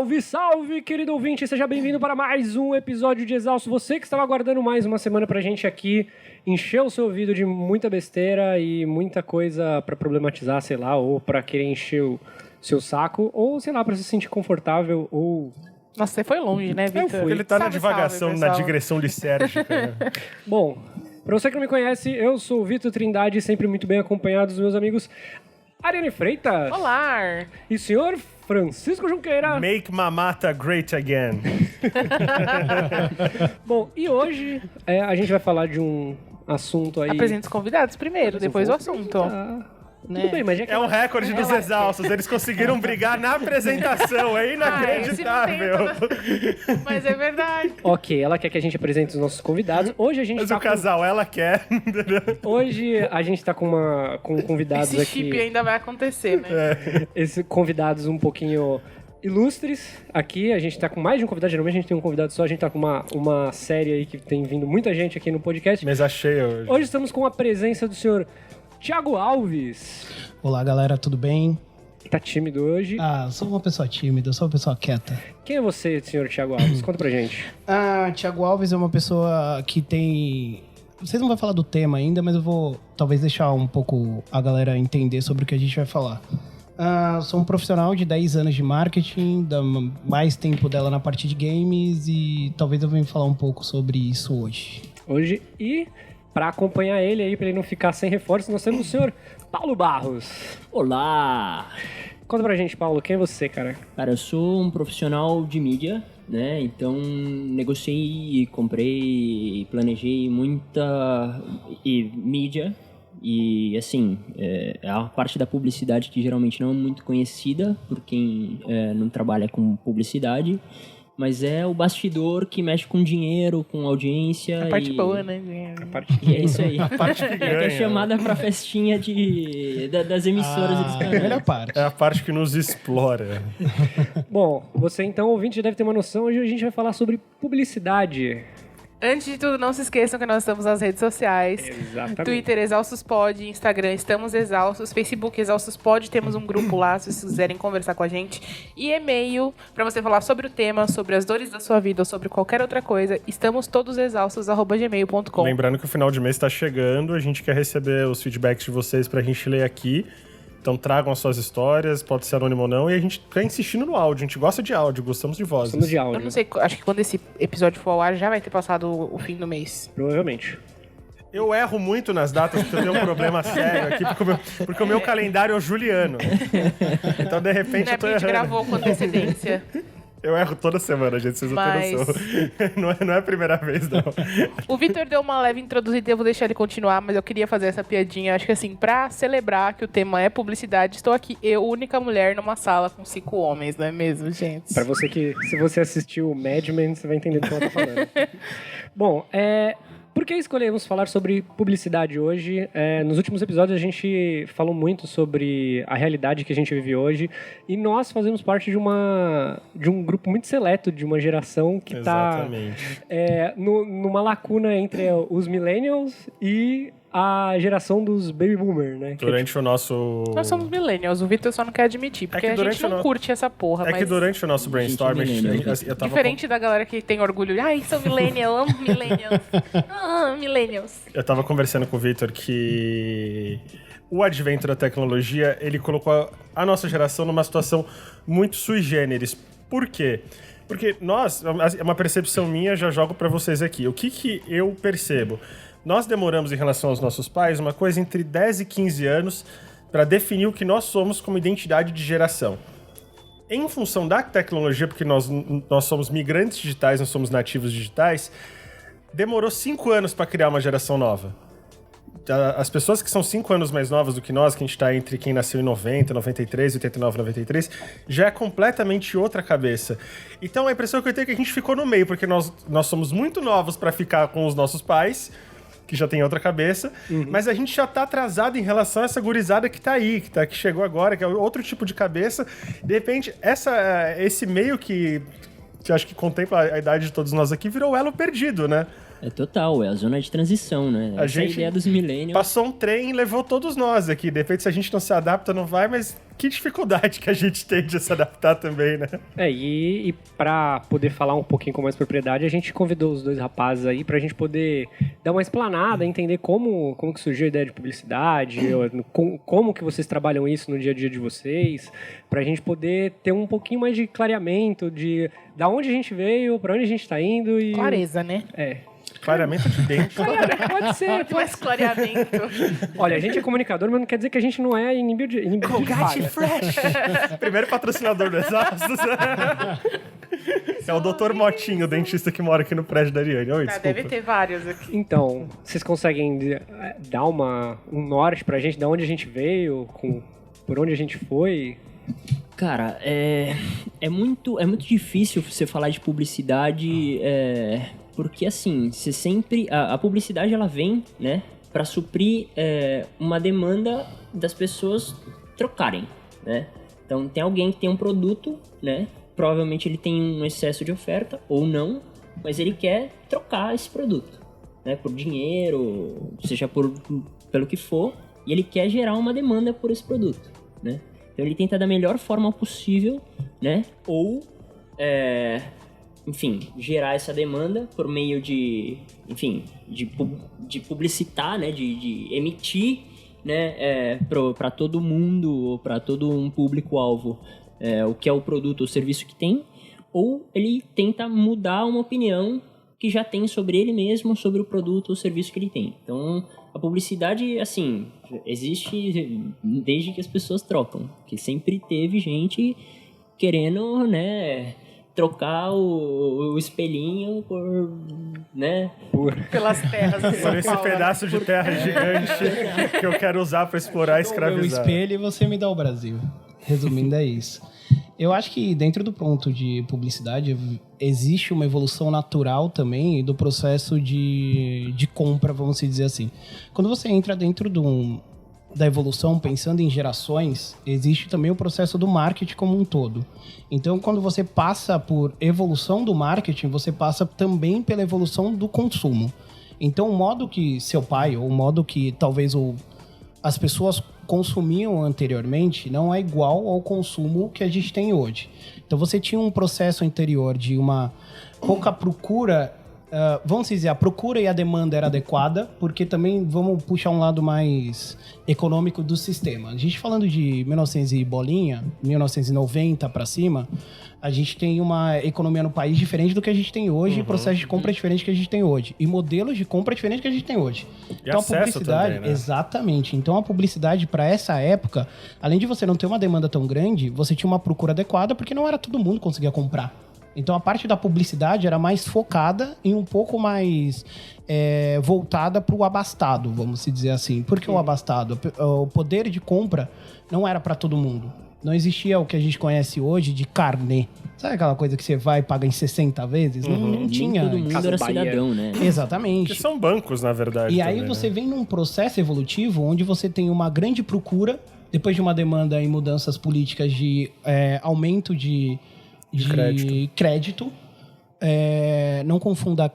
Salve, salve, querido ouvinte! Seja bem-vindo para mais um episódio de Exausto. Você que estava aguardando mais uma semana pra gente aqui, encher o seu ouvido de muita besteira e muita coisa pra problematizar, sei lá, ou pra querer encher o seu saco, ou sei lá, pra se sentir confortável, ou... Nossa, você foi longe, né, Victor? Ele tá na divagação, na digressão lisérgica. Né? Bom, pra você que não me conhece, eu sou o Vitor Trindade, sempre muito bem acompanhado dos meus amigos Ariane Freitas. Olá! E o senhor Francisco Junqueira. Make Mamata great again. Bom, e hoje a gente vai falar de um assunto aí... Apresenta os convidados primeiro, depois o assunto. Tudo bem, mas já que É um recorde dos exaustos. Eles conseguiram brigar na apresentação. É inacreditável. Mas é verdade. Ok, ela quer que a gente apresente os nossos convidados. Hoje a gente Mas tá o casal, ela quer. Hoje a gente tá com convidados Esse aqui... chip ainda vai acontecer, né? Esses convidados um pouquinho ilustres aqui. A gente tá com mais de um convidado. Geralmente a gente tem um convidado só. A gente tá com uma série aí que tem vindo muita gente aqui no podcast. Mesa cheia hoje. Hoje estamos com a presença do senhor Thiago Alves. Olá, galera, tudo bem? Tá tímido hoje. Eu sou uma pessoa tímida, eu sou uma pessoa quieta. Quem é você, senhor Thiago Alves? Conta pra gente. Thiago Alves é uma pessoa que tem... Vocês não vão falar do tema ainda, mas eu vou talvez deixar um pouco a galera entender sobre o que a gente vai falar. Sou um profissional de 10 anos de marketing, mais tempo dela na parte de games e talvez eu venha falar um pouco sobre isso hoje. E para acompanhar ele aí, para ele não ficar sem reforço, nós temos o senhor Paulo Barros. Olá! Conta pra gente, Paulo, quem é você, cara? Cara, eu sou um profissional de mídia, né? Então, negociei, comprei, planejei muita mídia. E, assim, é a parte da publicidade que geralmente não é muito conhecida por quem não trabalha com publicidade. Mas é o bastidor que mexe com dinheiro, com audiência. A parte boa, né? E é isso aí. A parte que ganha. É chamada pra festinha das emissoras e dos canais. É a melhor parte. É a parte que nos explora. Bom, você então, ouvinte, já deve ter uma noção. Hoje a gente vai falar sobre publicidade. Antes de tudo, não se esqueçam que nós estamos nas redes sociais. Exatamente. Twitter, ExaustosPod, Instagram, Estamos Exaustos, Facebook, ExaustosPod, temos um grupo lá, se vocês quiserem conversar com a gente. E e-mail, para você falar sobre o tema, sobre as dores da sua vida ou sobre qualquer outra coisa, estamostodosexaustos@gmail.com. Lembrando que o final de mês está chegando, a gente quer receber os feedbacks de vocês pra gente ler aqui. Então tragam as suas histórias, pode ser anônimo ou não, e a gente tá insistindo no áudio, a gente gosta de áudio, gostamos de vozes. Estamos de áudio. Eu não sei, acho que quando esse episódio for ao ar já vai ter passado o fim do mês. Provavelmente. Eu erro muito nas datas porque eu tenho um problema sério aqui, porque o meu calendário é o juliano. Então, de repente, Não é eu tô porque a gente errando. gravou com antecedência. Eu erro toda semana, gente, vocês não têm noção. Não é a primeira vez, não. O Victor deu uma leve introduzida, eu vou deixar ele continuar, mas eu queria fazer essa piadinha. Acho que assim, pra celebrar que o tema é publicidade, estou aqui, eu, única mulher, numa sala com 5 homens, não é mesmo, gente? Pra você que, se você assistiu o Mad Men, você vai entender do que ela tá falando. Bom, por que escolhemos falar sobre publicidade hoje? Nos últimos episódios a gente falou muito sobre a realidade que a gente vive hoje e nós fazemos parte de um grupo muito seleto, de uma geração que está numa lacuna entre os millennials e a geração dos baby boomer, né? Durante o nosso... Nós somos millennials, o Victor só não quer admitir, porque a gente não curte essa porra. É que durante o nosso brainstorm, eu tava... Diferente da galera que tem orgulho, ai, sou millennial, amo millennials. Millennials. Eu tava conversando com o Victor que o advento da tecnologia, ele colocou a nossa geração numa situação muito sui generis. Por quê? Porque nós, é uma percepção minha, já jogo pra vocês aqui. O que eu percebo? Nós demoramos, em relação aos nossos pais, uma coisa entre 10 e 15 anos para definir o que nós somos como identidade de geração. Em função da tecnologia, porque nós somos migrantes digitais, nós somos nativos digitais, demorou 5 anos para criar uma geração nova. As pessoas que são 5 anos mais novas do que nós, que a gente está entre quem nasceu em 90, 93, 89, 93, já é completamente outra cabeça. Então a impressão que eu tenho é que a gente ficou no meio, porque nós somos muito novos para ficar com os nossos pais, que já tem outra cabeça, mas a gente já tá atrasado em relação a essa gurizada que tá aí, que chegou agora, que é outro tipo de cabeça. De repente, esse meio que eu acho que contempla a idade de todos nós aqui, virou o elo perdido, né? É total, é a zona de transição, né? Essa é a ideia dos millennials. Passou um trem e levou todos nós aqui. De repente, se a gente não se adapta, não vai, mas que dificuldade que a gente tem de se adaptar também, né? E pra poder falar um pouquinho com mais propriedade, a gente convidou os dois rapazes aí pra gente poder dar uma explanada, entender como que surgiu a ideia de publicidade, como que vocês trabalham isso no dia a dia de vocês, pra gente poder ter um pouquinho mais de clareamento de da onde a gente veio, pra onde a gente tá indo e... Clareza, né? Clareamento de dente. Pode ser. Mais clareamento. Olha, a gente é comunicador, mas não quer dizer que a gente não é inibido de Colgate Fresh. Primeiro patrocinador do Exaustos. É o Dr. Motinho, o dentista que mora aqui no prédio da Ariane. Oi, desculpa. Deve ter vários aqui. Então, vocês conseguem dar um norte pra gente, de onde a gente veio, por onde a gente foi? Cara, é muito difícil você falar de publicidade, porque assim, você sempre... A publicidade, ela vem, né, pra suprir uma demanda das pessoas trocarem, né? Então, tem alguém que tem um produto, né? Provavelmente ele tem um excesso de oferta, ou não, mas ele quer trocar esse produto, né? Por dinheiro, seja pelo que for, e ele quer gerar uma demanda por esse produto, né? Então ele tenta da melhor forma possível, né? Ou, enfim, gerar essa demanda por meio de, enfim, de publicitar, né? De emitir, né? Para todo mundo, para todo um público-alvo, o que é o produto ou serviço que tem. Ou ele tenta mudar uma opinião que já tem sobre ele mesmo, sobre o produto ou serviço que ele tem. Então, a publicidade, assim, existe desde que as pessoas trocam. Que sempre teve gente querendo, né, trocar o espelhinho por, né... Pelas terras de São Por esse Paulo. pedaço de terra gigante que eu quero usar pra explorar e O escravizar. espelho e você me dá o Brasil. Resumindo, é isso. Eu acho que dentro do ponto de publicidade existe uma evolução natural também do processo de compra, vamos dizer assim. Quando você entra dentro da evolução, pensando em gerações, existe também o processo do marketing como um todo. Então, quando você passa por evolução do marketing, você passa também pela evolução do consumo. Então, o modo que seu pai, ou o modo que talvez as pessoas consumiam anteriormente não é igual ao consumo que a gente tem hoje. Então você tinha um processo anterior de uma pouca procura, vamos dizer, a procura e a demanda era adequada, porque também vamos puxar um lado mais econômico do sistema. A gente falando de 1900 e bolinha, 1990 para cima, a gente tem uma economia no país diferente do que a gente tem hoje, processo de compra diferente que a gente tem hoje, e modelos de compra diferente que a gente tem hoje. E então a acesso publicidade, também, né? exatamente. Então a publicidade para essa época, além de você não ter uma demanda tão grande, você tinha uma procura adequada porque não era todo mundo que conseguia comprar. Então a parte da publicidade era mais focada e um pouco mais voltada para o abastado, vamos dizer assim. Por que o abastado? O poder de compra não era para todo mundo. Não existia o que a gente conhece hoje de carnê. Sabe aquela coisa que você vai e paga em 60 vezes? Não tinha. Nem todo mundo era cidadão, né? Exatamente. Que são bancos, na verdade. E aí também, você né? vem num processo evolutivo onde você tem uma grande procura, depois de uma demanda em mudanças políticas de aumento de crédito. Não confunda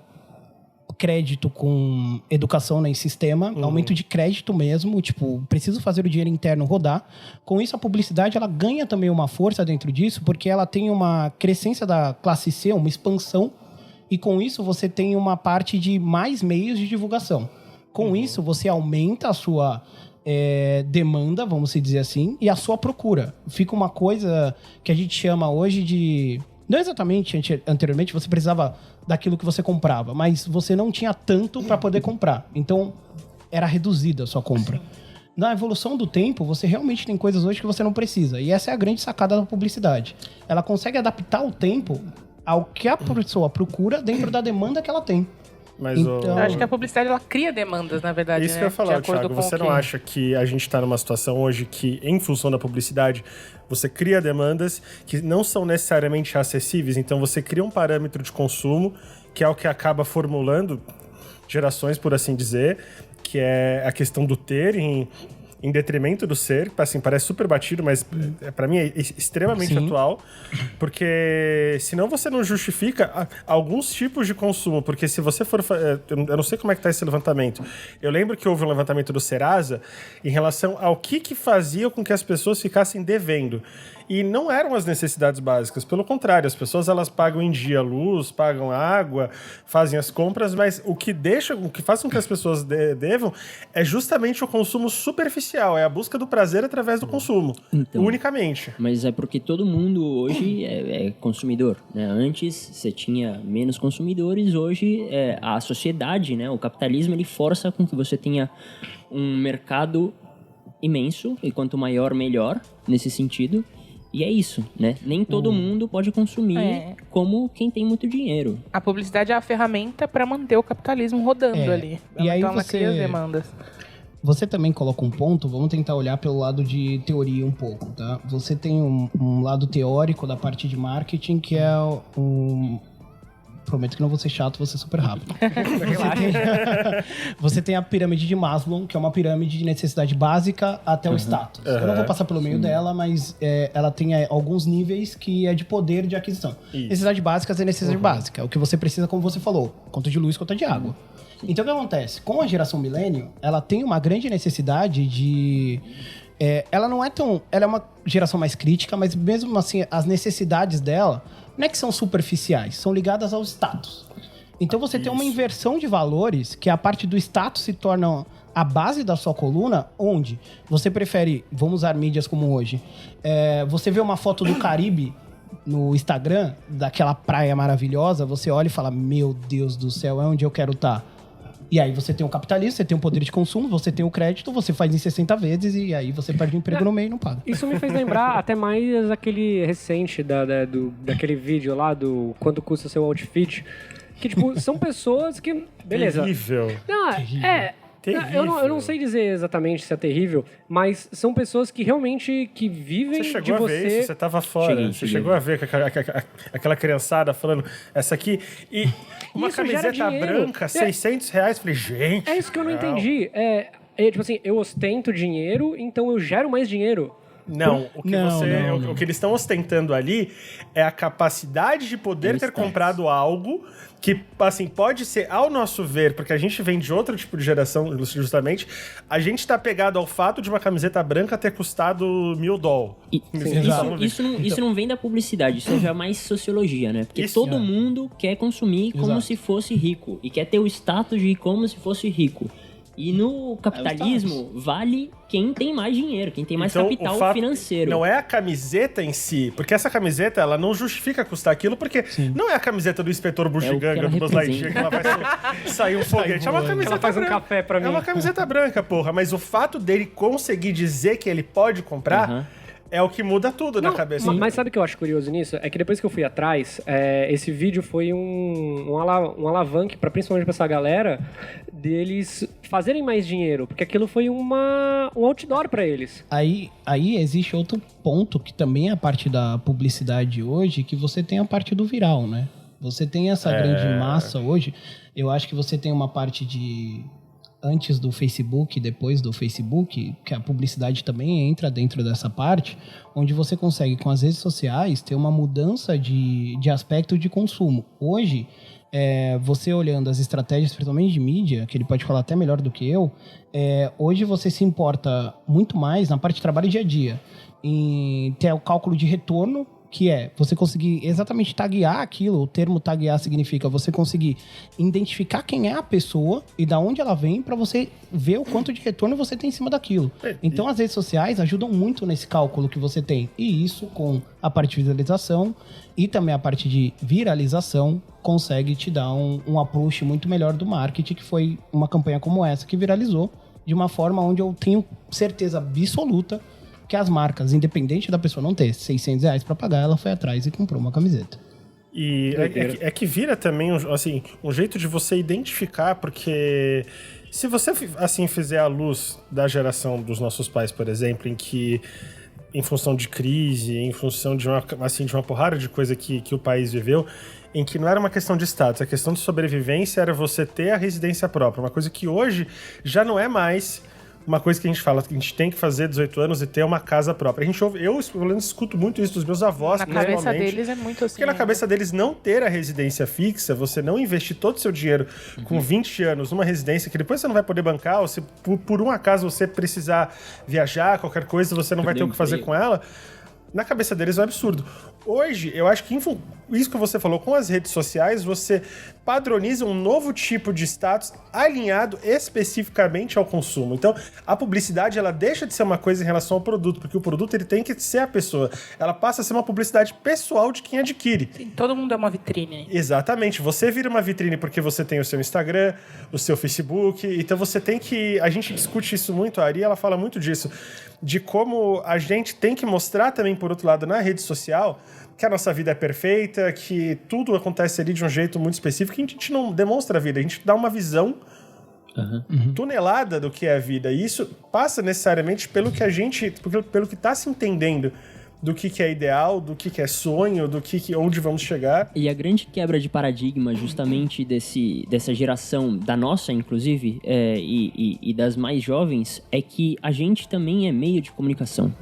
crédito com educação em sistema, aumento de crédito mesmo, tipo, preciso fazer o dinheiro interno rodar. Com isso, a publicidade, ela ganha também uma força dentro disso, porque ela tem uma crescência da classe C, uma expansão, e com isso você tem uma parte de mais meios de divulgação. Com isso, você aumenta a sua demanda, vamos dizer assim, e a sua procura. Fica uma coisa que a gente chama hoje de... Não exatamente anteriormente, você precisava daquilo que você comprava, mas você não tinha tanto para poder comprar. Então, era reduzida a sua compra. Na evolução do tempo, você realmente tem coisas hoje que você não precisa. E essa é a grande sacada da publicidade. Ela consegue adaptar o tempo ao que a pessoa procura dentro da demanda que ela tem. Mas Então- Eu acho que a publicidade, ela cria demandas, na verdade, Isso né? que eu ia falar, De acordo Thiago. com Você o não que- acha que a gente está numa situação hoje que, em função da publicidade, você cria demandas que não são necessariamente acessíveis? Então, você cria um parâmetro de consumo, que é o que acaba formulando gerações, por assim dizer, que é a questão do ter em detrimento do ser, assim, parece super batido, mas pra mim é extremamente atual, porque senão você não justifica alguns tipos de consumo, porque se você for... Eu não sei como é que tá esse levantamento. Eu lembro que houve um levantamento do Serasa em relação ao que fazia com que as pessoas ficassem devendo. E não eram as necessidades básicas, pelo contrário, as pessoas elas pagam em dia luz, pagam água, fazem as compras, mas o que faz com que as pessoas devam é justamente o consumo superficial, é a busca do prazer através do consumo, unicamente. Mas é porque todo mundo hoje é consumidor, né? Antes você tinha menos consumidores, hoje a sociedade, né? O capitalismo, ele força com que você tenha um mercado imenso, e quanto maior, melhor, nesse sentido. E é isso, né? Nem todo mundo pode consumir como quem tem muito dinheiro. A publicidade é a ferramenta para manter o capitalismo rodando ali. E aí ela cria as demandas. Você também coloca um ponto, vamos tentar olhar pelo lado de teoria um pouco, tá? Você tem um lado teórico da parte de marketing, que é prometo que não vou ser chato, vou ser super rápido. Você tem a pirâmide de Maslow, que é uma pirâmide de necessidade básica até o status. Eu não vou passar pelo meio dela, mas ela tem alguns níveis que é de poder de aquisição. Necessidade básica é necessidade básica. É o que você precisa, como você falou. Conta de luz, conta de água. Então, o que acontece? Com a geração milênio, ela tem uma grande necessidade de... ela não é tão... Ela é uma geração mais crítica, mas mesmo assim, as necessidades dela não é que são superficiais, são ligadas ao status. Então você tem uma inversão de valores, que a parte do status se torna a base da sua coluna, onde você prefere, vamos usar mídias como hoje, você vê uma foto do Caribe no Instagram, daquela praia maravilhosa, você olha e fala, meu Deus do céu, é onde eu quero estar. E aí você tem o capitalismo, você tem o poder de consumo, você tem o crédito, você faz em 60 vezes e aí você perde o emprego no meio e não paga. Isso me fez lembrar até mais aquele recente daquele vídeo lá do quanto custa seu outfit. Que, tipo, são pessoas que... Beleza. Terrível. Não, Terrível. Eu não sei dizer exatamente se é terrível, mas são pessoas que realmente que vivem Você de chegou a ver isso? Você tava fora. Você chegou a ver aquela criançada falando essa aqui e uma Isso, camiseta branca, R$600. Falei, gente... É isso que eu não entendi. Tipo assim, eu ostento dinheiro, então eu gero mais dinheiro. Não, o que eles estão ostentando ali é a capacidade de poder ter comprado algo que, assim, pode ser, ao nosso ver, porque a gente vem de outro tipo de geração, justamente, a gente tá pegado ao fato de uma camiseta branca ter custado $1.000. Isso não vem da publicidade, isso é já mais sociologia, né? Porque todo mundo quer consumir como se fosse rico e quer ter o status de como se fosse rico. E no capitalismo, vale quem tem mais dinheiro, quem tem mais capital financeiro. Não é a camiseta em si, porque essa camiseta, ela não justifica custar aquilo, porque não é a camiseta do inspetor Bugiganga, do Buzz Lightyear, que ela vai sair um foguete. É uma camiseta ela faz branca. Um café pra mim. É uma camiseta branca, porra. Mas o fato dele conseguir dizer que ele pode comprar... É o que muda tudo na cabeça. Mas sabe o que eu acho curioso nisso? É que depois que eu fui atrás, esse vídeo foi um alavanque, principalmente pra essa galera, deles fazerem mais dinheiro. Porque aquilo foi um outdoor pra eles. Aí existe outro ponto, que também é a parte da publicidade hoje, que você tem a parte do viral, né? Você tem essa grande massa hoje. Eu acho que você tem uma parte de... antes do Facebook, depois do Facebook, que a publicidade também entra dentro dessa parte, onde você consegue, com as redes sociais, ter uma mudança de aspecto de consumo. Hoje, você olhando as estratégias, principalmente de mídia, que ele pode falar até melhor do que eu, hoje você se importa muito mais na parte de trabalho dia a dia, em ter o cálculo de retorno, que é você conseguir exatamente taguear aquilo. O termo taguear significa você conseguir identificar quem é a pessoa e da onde ela vem para você ver o quanto de retorno você tem em cima daquilo. Então as redes sociais ajudam muito nesse cálculo que você tem. E isso, com a parte de visualização e também a parte de viralização, consegue te dar um approach muito melhor do marketing, que foi uma campanha como essa que viralizou de uma forma onde eu tenho certeza absoluta que as marcas, independente da pessoa não ter R$600 para pagar, ela foi atrás e comprou uma camiseta. E é que vira também assim, um jeito de você identificar, porque se você assim fizer a luz da geração dos nossos pais, por exemplo, em que, em função de crise, em função de uma porrada de coisa que o país viveu, em que não era uma questão de status, a questão de sobrevivência era você ter a residência própria, uma coisa que hoje já não é mais uma coisa que a gente fala, que a gente tem que fazer 18 anos e ter uma casa própria. A gente ouve, eu, pelo menos, escuto muito isso dos meus avós, Na cabeça deles é muito assim. Porque na cabeça deles não ter a residência fixa, você não investir todo o seu dinheiro com 20 anos numa residência que depois você não vai poder bancar, ou se por um acaso você precisar viajar, qualquer coisa, você não vai ter o que fazer com ela. Na cabeça deles é um absurdo. Hoje, eu acho que isso que você falou, com as redes sociais, você padroniza um novo tipo de status alinhado especificamente ao consumo. Então, a publicidade, ela deixa de ser uma coisa em relação ao produto, porque o produto ele tem que ser a pessoa. Ela passa a ser uma publicidade pessoal de quem adquire. Sim, todo mundo é uma vitrine. Exatamente. Você vira uma vitrine porque você tem o seu Instagram, o seu Facebook, então você tem que... A gente discute isso muito, a Ari, ela fala muito disso, de como a gente tem que mostrar também, por outro lado, na rede social, que a nossa vida é perfeita, que tudo acontece ali de um jeito muito específico, que a gente não demonstra a vida, a gente dá uma visão tunelada do que é a vida. E isso passa necessariamente pelo que a gente, pelo que está se entendendo do que é ideal, do que é sonho, onde vamos chegar. E a grande quebra de paradigma justamente dessa geração, da nossa inclusive, e das mais jovens, é que a gente também é meio de comunicação,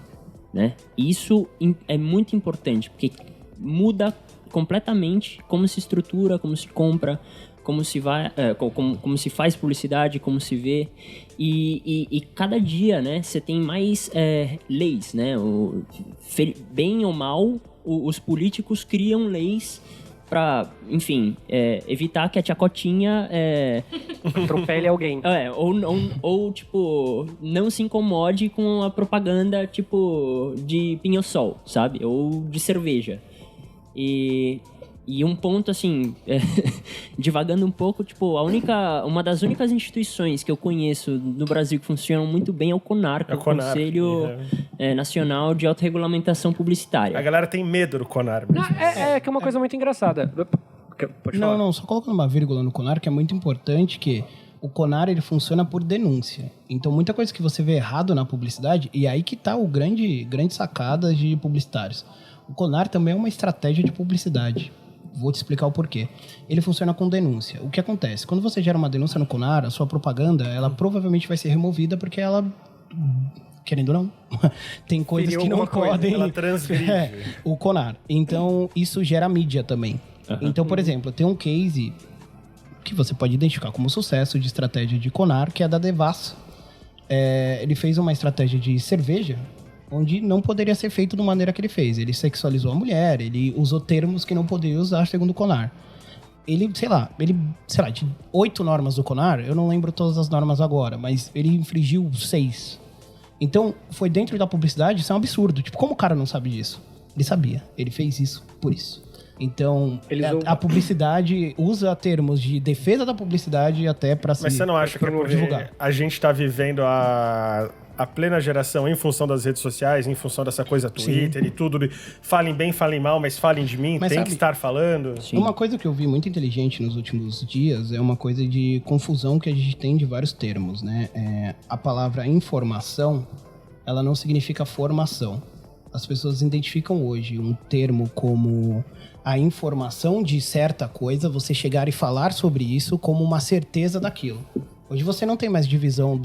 né? Isso é muito importante, porque muda completamente como se estrutura, como se compra, como se vai, como se faz publicidade, como se vê. E cada dia, né, você tem mais leis, né? Bem ou mal, os políticos criam leis para, enfim, evitar que a tia Cotinha atropele alguém. Ou, tipo, não se incomode com a propaganda, tipo, de pinho-sol, sabe? Ou de cerveja. E um ponto, assim, divagando um pouco, tipo, uma das únicas instituições que eu conheço no Brasil que funcionam muito bem é o CONAR, que é o Conselho Nacional de Autorregulamentação Publicitária. A galera tem medo do CONAR. Mesmo. Que é uma coisa muito engraçada. Pode falar. Não, só colocando uma vírgula no CONAR, que é muito importante, que o CONAR, ele funciona por denúncia. Então, muita coisa que você vê errado na publicidade, e aí que tá o grande sacada de publicitários. O CONAR também é uma estratégia de publicidade. Vou te explicar o porquê. Ele funciona com denúncia. O que acontece? Quando você gera uma denúncia no CONAR, a sua propaganda, ela provavelmente vai ser removida porque ela, querendo ou não, tem coisas que não podem... Ela transgride. O CONAR. Então, isso gera mídia também. Então, por exemplo, tem um case que você pode identificar como sucesso de estratégia de CONAR, que é da Devassa. Ele fez uma estratégia de cerveja onde não poderia ser feito da maneira que ele fez. Ele sexualizou a mulher, ele usou termos que não poderia usar segundo o CONAR. Ele, sei lá, de 8 normas do CONAR, eu não lembro todas as normas agora, mas ele infringiu 6. Então, foi dentro da publicidade, isso é um absurdo. Tipo, como o cara não sabe disso? Ele sabia, ele fez isso por isso. Então, a publicidade usa termos de defesa da publicidade até para se... Mas você não acha que é porque a gente está vivendo a plena geração em função das redes sociais, em função dessa coisa Twitter e tudo, falem bem, falem mal, mas falem de mim, tem que estar falando. Sim. Uma coisa que eu vi muito inteligente nos últimos dias é uma coisa de confusão que a gente tem de vários termos, né? A palavra informação, ela não significa formação. As pessoas identificam hoje um termo como a informação de certa coisa, você chegar e falar sobre isso como uma certeza daquilo. Hoje você não tem mais divisão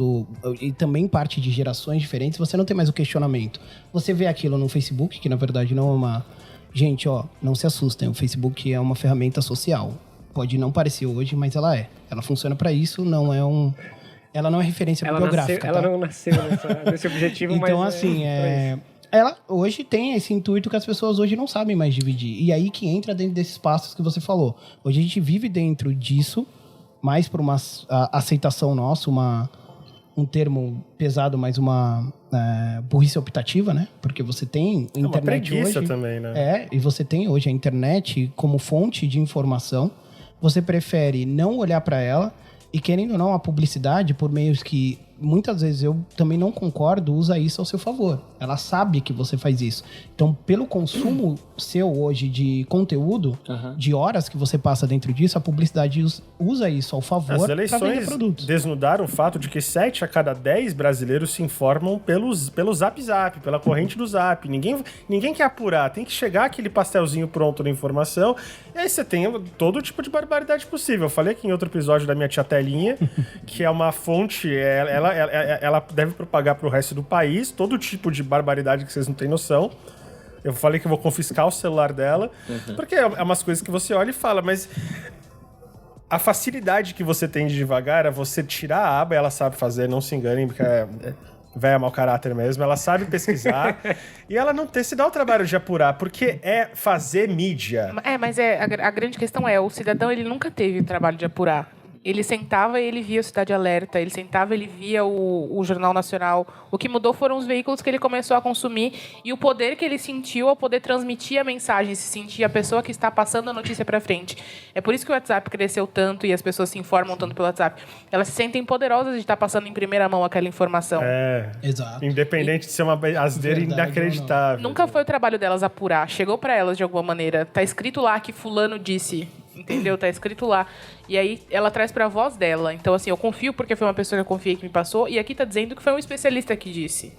e também parte de gerações diferentes, você não tem mais o questionamento. Você vê aquilo no Facebook, que na verdade não é uma... Gente, não se assustem, o Facebook é uma ferramenta social. Pode não parecer hoje, mas ela é. Ela funciona para isso, não é um... Ela não é referência bibliográfica. Ela não nasceu nesse objetivo, então, mas... Então, assim, ela hoje tem esse intuito que as pessoas hoje não sabem mais dividir. E aí que entra dentro desses passos que você falou. Hoje a gente vive dentro disso, mais por uma aceitação nossa, um termo pesado, mas uma burrice optativa, né? Porque você tem a internet uma preguiça hoje, também, né? E você tem hoje a internet como fonte de informação. Você prefere não olhar para ela e, querendo ou não, a publicidade, por meios que muitas vezes eu também não concordo, usa isso ao seu favor. Ela sabe que você faz isso. Então, pelo consumo seu hoje de conteúdo, de horas que você passa dentro disso, a publicidade usa isso ao favor para vender produtos. As eleições desnudaram o fato de que 7 a cada 10 brasileiros se informam pelo Zap Zap, pela corrente do Zap. Ninguém quer apurar, tem que chegar aquele pastelzinho pronto da informação, e aí você tem todo tipo de barbaridade possível. Eu falei aqui em outro episódio da minha tia Telinha, que é uma fonte, ela ela deve propagar pro resto do país todo tipo de barbaridade que vocês não têm noção. Eu falei que eu vou confiscar o celular dela, porque é umas coisas que você olha e fala, mas a facilidade que você tem de devagar é você tirar a aba, ela sabe fazer, não se enganem, porque véia mau caráter mesmo, ela sabe pesquisar e ela não se dá o trabalho de apurar, porque é fazer mídia. Mas a grande questão o cidadão ele nunca teve trabalho de apurar. Ele sentava e ele via o Cidade Alerta, ele sentava e ele via o Jornal Nacional. O que mudou foram os veículos que ele começou a consumir e o poder que ele sentiu ao poder transmitir a mensagem, se sentir a pessoa que está passando a notícia para frente. É por isso que o WhatsApp cresceu tanto e as pessoas se informam tanto pelo WhatsApp. Elas se sentem poderosas de estar passando em primeira mão aquela informação. Exato. Independente de ser uma asneira inacreditável. Nunca foi o trabalho delas apurar. Chegou para elas de alguma maneira. Tá escrito lá que fulano disse... Entendeu? Tá escrito lá. E aí ela traz pra voz dela. Então, assim, eu confio porque foi uma pessoa que eu confiei que me passou. E aqui tá dizendo que foi um especialista que disse.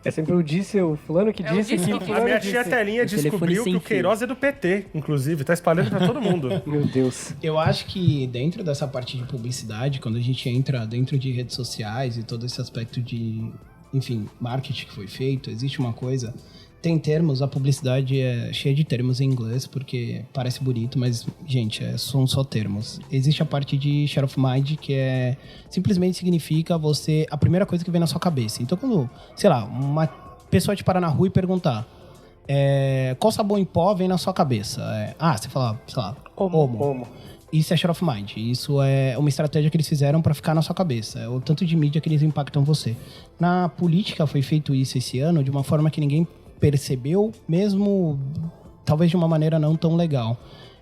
É sempre o disse, o fulano que disse que o fulano A minha tia Telinha descobriu que o Queiroz é do PT, inclusive. Tá espalhando pra todo mundo. Meu Deus. Eu acho que dentro dessa parte de publicidade, quando a gente entra dentro de redes sociais e todo esse aspecto de, enfim, marketing que foi feito, existe uma coisa... Tem termos, a publicidade é cheia de termos em inglês, porque parece bonito, mas, gente, são só termos. Existe a parte de share of mind, que simplesmente significa você... A primeira coisa que vem na sua cabeça. Então, quando, sei lá, uma pessoa te parar na rua e perguntar qual sabão em pó vem na sua cabeça? Você fala, sei lá, Omo. Isso é share of mind. Isso é uma estratégia que eles fizeram para ficar na sua cabeça. É o tanto de mídia que eles impactam você. Na política foi feito isso esse ano de uma forma que ninguém percebeu, mesmo talvez de uma maneira não tão legal.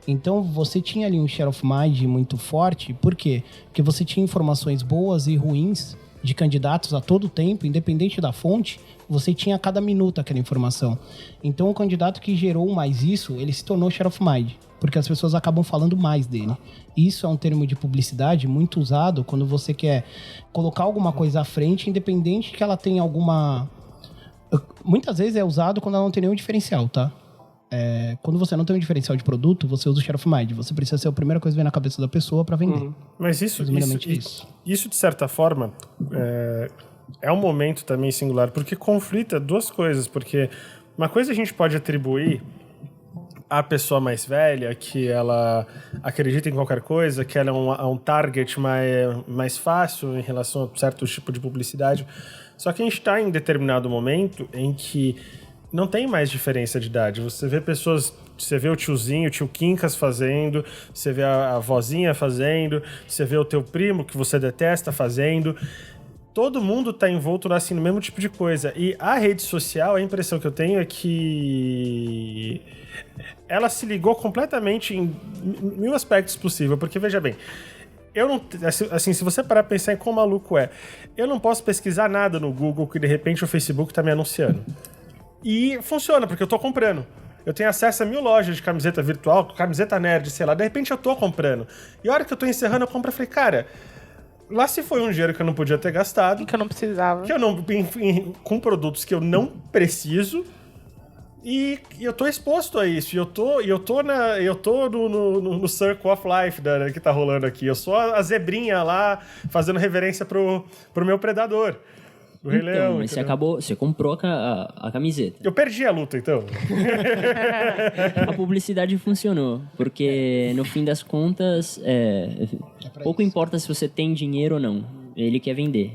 Então você tinha ali um share of mind muito forte. Por quê? Porque você tinha informações boas e ruins de candidatos a todo tempo, independente da fonte, você tinha a cada minuto aquela informação. Então o candidato que gerou mais isso, ele se tornou share of mind, porque as pessoas acabam falando mais dele. Isso é um termo de publicidade muito usado quando você quer colocar alguma coisa à frente, independente que ela tenha alguma... Muitas vezes é usado quando ela não tem nenhum diferencial, tá? Quando você não tem um diferencial de produto, você usa o share of mind. Você precisa ser a primeira coisa que vem na cabeça da pessoa para vender. Mas isso, de certa forma, é um momento também singular, porque conflita duas coisas. Porque uma coisa a gente pode atribuir à pessoa mais velha, que ela acredita em qualquer coisa, que ela é um target mais fácil em relação a certo tipo de publicidade. Só que a gente está em determinado momento em que não tem mais diferença de idade. Você vê pessoas... Você vê o tiozinho, o tio Quincas fazendo, você vê a vozinha fazendo, você vê o teu primo que você detesta fazendo. Todo mundo está envolto assim, no mesmo tipo de coisa. E a rede social, a impressão que eu tenho é que ela se ligou completamente em mil aspectos possíveis. Porque, veja bem... Eu não, assim, se você parar pra pensar em quão maluco eu não posso pesquisar nada no Google que de repente o Facebook tá me anunciando. E funciona, porque eu tô comprando. Eu tenho acesso a 1000 lojas de camiseta virtual, camiseta nerd, sei lá, de repente eu tô comprando. E a hora que eu tô encerrando, eu compro e falei, cara, lá se foi um dinheiro que eu não podia ter gastado. Que eu não precisava. Que eu não, com produtos que eu não preciso. E eu tô exposto a isso. E eu tô no Circle of Life que tá rolando aqui. Eu sou a zebrinha lá, fazendo reverência pro meu predador. Do Rei Leão, mas você comprou a camiseta. Eu perdi a luta, então. A publicidade funcionou. Porque, no fim das contas, pouco importa se você tem dinheiro ou não. Ele quer vender.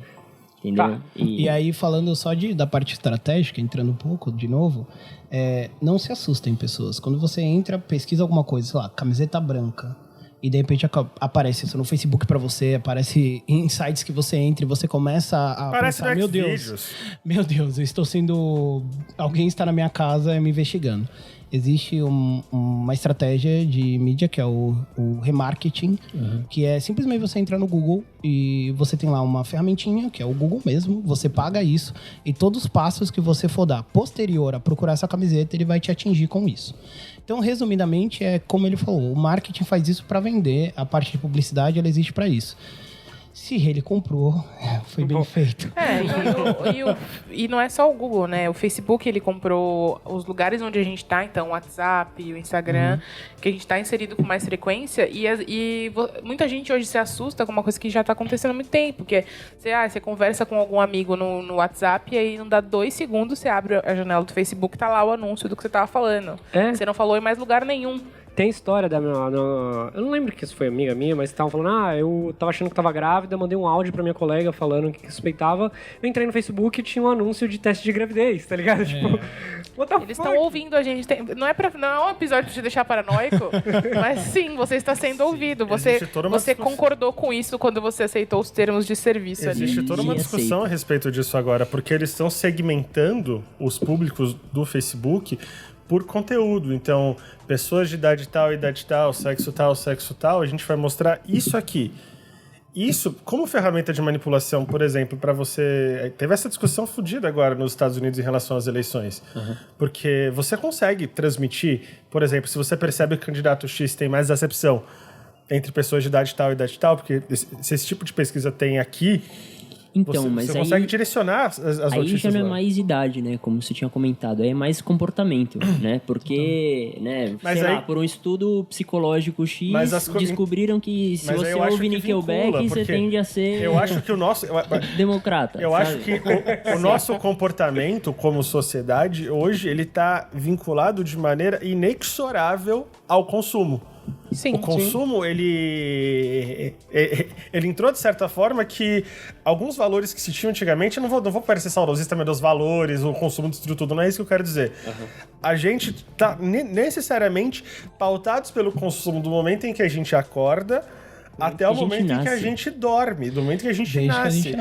Entendeu? Tá. E aí, falando só da parte estratégica, entrando um pouco de novo, não se assustem, pessoas. Quando você entra, pesquisa alguma coisa, sei lá, camiseta branca, e de repente aparece isso no Facebook pra você, aparece em sites que você entra e você começa a pensar, meu Deus, eu estou sendo... Alguém está na minha casa me investigando. Existe uma estratégia de mídia que é o remarketing, que é simplesmente você entrar no Google e você tem lá uma ferramentinha, que é o Google mesmo, você paga isso e todos os passos que você for dar posterior a procurar essa camiseta, ele vai te atingir com isso. Então, resumidamente, como ele falou, o marketing faz isso para vender, a parte de publicidade ela existe para isso. Se ele comprou, foi bem feito. E não é só o Google, né? O Facebook, ele comprou os lugares onde a gente tá, então o WhatsApp, o Instagram, que a gente tá inserido com mais frequência, e muita gente hoje se assusta com uma coisa que já tá acontecendo há muito tempo, porque você conversa com algum amigo no WhatsApp e aí não dá 2 segundos, você abre a janela do Facebook, tá lá o anúncio do que você tava falando. Você não falou em mais lugar nenhum. Tem história da minha... Eu não lembro que isso foi amiga minha, mas estavam falando, eu tava achando que tava grávida, mandei um áudio pra minha colega falando que suspeitava. Eu entrei no Facebook e tinha um anúncio de teste de gravidez, tá ligado? Tipo, what the Eles fuck? estão ouvindo a gente. Não é um episódio pra te deixar paranoico, mas sim, você está sendo ouvido. Você concordou com isso quando você aceitou os termos de serviço ali. Existe toda uma discussão a respeito disso agora, porque eles estão segmentando os públicos do Facebook por conteúdo. Então, pessoas de idade tal, sexo tal, a gente vai mostrar isso aqui. Isso, como ferramenta de manipulação, por exemplo, para você... Teve essa discussão fodida agora nos Estados Unidos em relação às eleições. Porque você consegue transmitir, por exemplo, se você percebe que o candidato X tem mais acepção entre pessoas de idade tal, porque se esse tipo de pesquisa tem aqui... Então, você consegue direcionar as notícias. Aí já não é lá. mais idade, né? Como você tinha comentado. Aí é mais comportamento, né? Porque, né? Mas sei aí, lá, por um estudo psicológico X, descobriram que se você ouve Nickelback, você tende a ser... Eu acho que o nosso... democrata. Eu acho que o nosso comportamento como sociedade, hoje, ele tá vinculado de maneira inexorável ao consumo. Sim, o consumo, ele entrou de certa forma que alguns valores que se tinham antigamente, eu não vou parecer saudosista, mas dos valores, o consumo destruiu tudo, não é isso que eu quero dizer. A gente tá necessariamente pautados pelo consumo do momento em que a gente acorda até o momento em que a gente dorme, do momento que a gente nasce.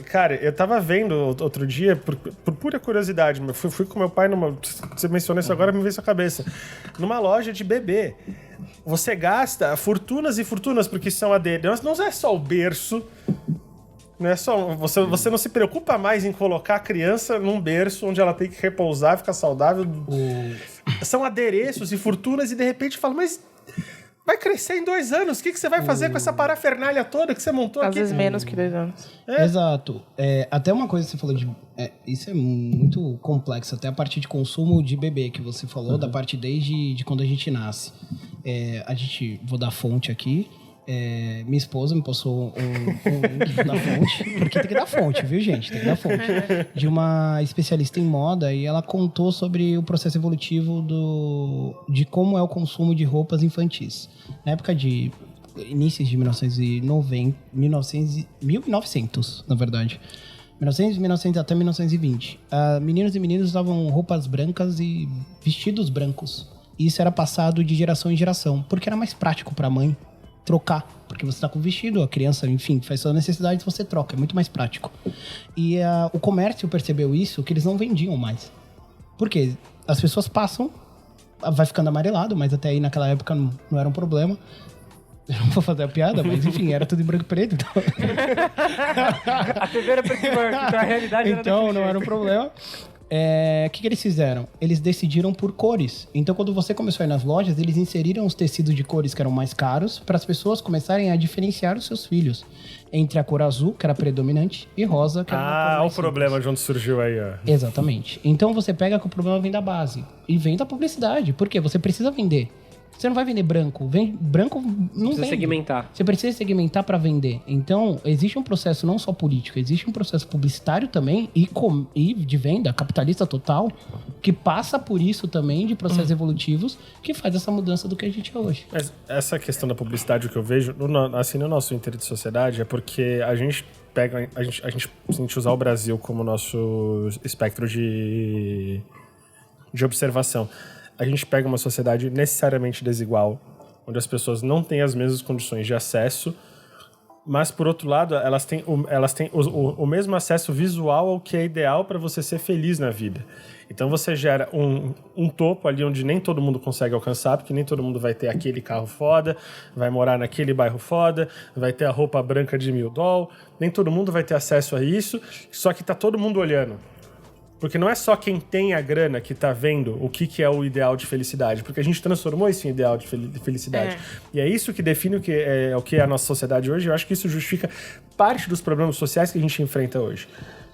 Cara, eu tava vendo outro dia, por pura curiosidade, fui com meu pai numa... Você mencionou isso agora, me veio isso à cabeça. Numa loja de bebê. Você gasta fortunas e fortunas, porque são adereços. Não é só o berço. Não é só... Você não se preocupa mais em colocar a criança num berço onde ela tem que repousar, ficar saudável. São adereços e fortunas, e de repente fala, mas... Vai crescer em 2 anos. O que você vai fazer com essa parafernália toda que você montou aqui? Às vezes menos que 2 anos. Exato. Até uma coisa que você falou de... isso é muito complexo. Até a parte de consumo de bebê que você falou, da parte desde quando a gente nasce. Vou dar fonte aqui. Minha esposa me passou um link da fonte, porque tem que dar fonte, viu, gente? Tem que dar fonte. De uma especialista em moda, e ela contou sobre o processo evolutivo de como é o consumo de roupas infantis. Na época de inícios de 1900, na verdade. 1900 até 1920. Meninos e meninas usavam roupas brancas e vestidos brancos. E isso era passado de geração em geração, porque era mais prático para a mãe trocar, porque você tá com o vestido, a criança, enfim, faz sua necessidade, você troca, é muito mais prático. E o comércio percebeu isso, que eles não vendiam mais. Por quê? As pessoas passam, vai ficando amarelado, mas até aí naquela época não era um problema. Eu não vou fazer a piada, mas enfim, era tudo em branco e preto. Então... A TV era preto e branco, então a realidade era então não era um problema. O que eles fizeram? Eles decidiram por cores. Então, quando você começou a ir nas lojas, eles inseriram os tecidos de cores que eram mais caros para as pessoas começarem a diferenciar os seus filhos entre a cor azul, que era predominante, e rosa, que era uma cor mais o problema de onde surgiu aí, ó. Exatamente. Então, você pega que o problema vem da base e vem da publicidade. Por quê? Você precisa vender. Você não vai vender branco. Branco não precisa vende. Segmentar. Você precisa segmentar para vender. Então, existe um processo não só político, existe um processo publicitário também e de venda, capitalista total, que passa por isso também, de processos evolutivos, que faz essa mudança do que a gente é hoje. Mas essa questão da publicidade, o que eu vejo, no nosso Inter de Sociedade, é porque a gente pega... A gente usar o Brasil como nosso espectro de observação. A gente pega uma sociedade necessariamente desigual, onde as pessoas não têm as mesmas condições de acesso, mas, por outro lado, elas têm o mesmo acesso visual ao que é ideal para você ser feliz na vida. Então, você gera um topo ali onde nem todo mundo consegue alcançar, porque nem todo mundo vai ter aquele carro foda, vai morar naquele bairro foda, vai ter a roupa branca de $1000, nem todo mundo vai ter acesso a isso, só que tá todo mundo olhando. Porque não é só quem tem a grana que tá vendo o que é o ideal de felicidade, porque a gente transformou isso em ideal de felicidade. E é isso que define o que é a nossa sociedade hoje. Eu acho que isso justifica parte dos problemas sociais que a gente enfrenta hoje.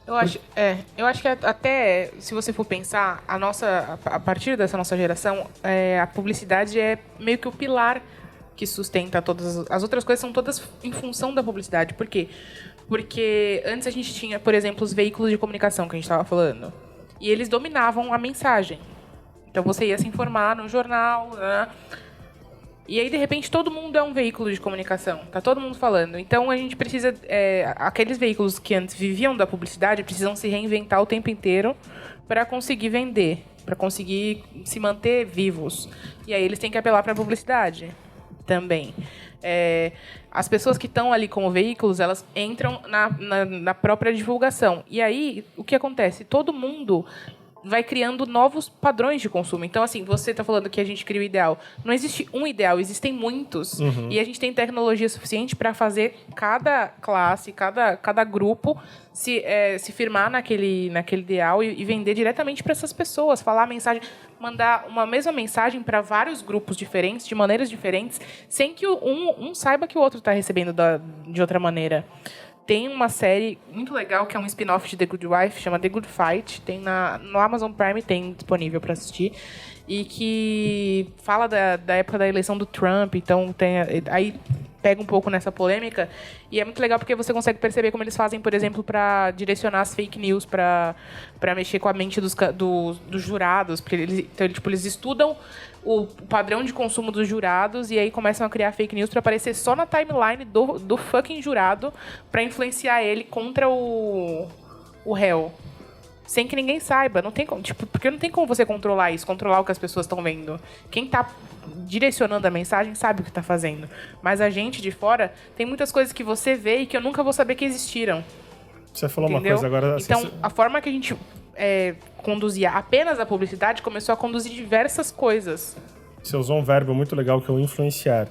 Eu acho que até, se você for pensar, a partir dessa nossa geração, a publicidade é meio que o pilar que sustenta todas as outras coisas, são todas em função da publicidade. Por quê? Porque antes a gente tinha, por exemplo, os veículos de comunicação que a gente estava falando. E eles dominavam a mensagem. Então você ia se informar no jornal, né? E aí, de repente, todo mundo é um veículo de comunicação. Tá todo mundo falando. Então a gente precisa... aqueles veículos que antes viviam da publicidade precisam se reinventar o tempo inteiro para conseguir vender, para conseguir se manter vivos. E aí eles têm que apelar para a publicidade também. As pessoas que estão ali como veículos, elas entram na própria divulgação. E aí, o que acontece? Todo mundo vai criando novos padrões de consumo. Então, assim, você está falando que a gente cria o ideal. Não existe um ideal, existem muitos. E a gente tem tecnologia suficiente para fazer cada classe, cada grupo se firmar naquele ideal e vender diretamente para essas pessoas. Falar a mensagem, mandar uma mesma mensagem para vários grupos diferentes, de maneiras diferentes, sem que um saiba que o outro está recebendo de outra maneira. Tem uma série muito legal que é um spin-off de The Good Wife, chama The Good Fight. Tem no Amazon Prime, tem disponível para assistir. E que fala da época da eleição do Trump. Então, aí pega um pouco nessa polêmica. E é muito legal porque você consegue perceber como eles fazem, por exemplo, para direcionar as fake news, para mexer com a mente dos jurados. Porque eles estudam o padrão de consumo dos jurados e aí começam a criar fake news para aparecer só na timeline do fucking jurado para influenciar ele contra o réu. Sem que ninguém saiba. Não tem como, porque não tem como você controlar isso, controlar o que as pessoas estão vendo. Quem tá direcionando a mensagem sabe o que tá fazendo. Mas a gente de fora tem muitas coisas que você vê e que eu nunca vou saber que existiram. Você falou entendeu? Uma coisa agora... Então, a forma que a gente conduzia apenas a publicidade começou a conduzir diversas coisas. Você usou um verbo muito legal que é o influenciar.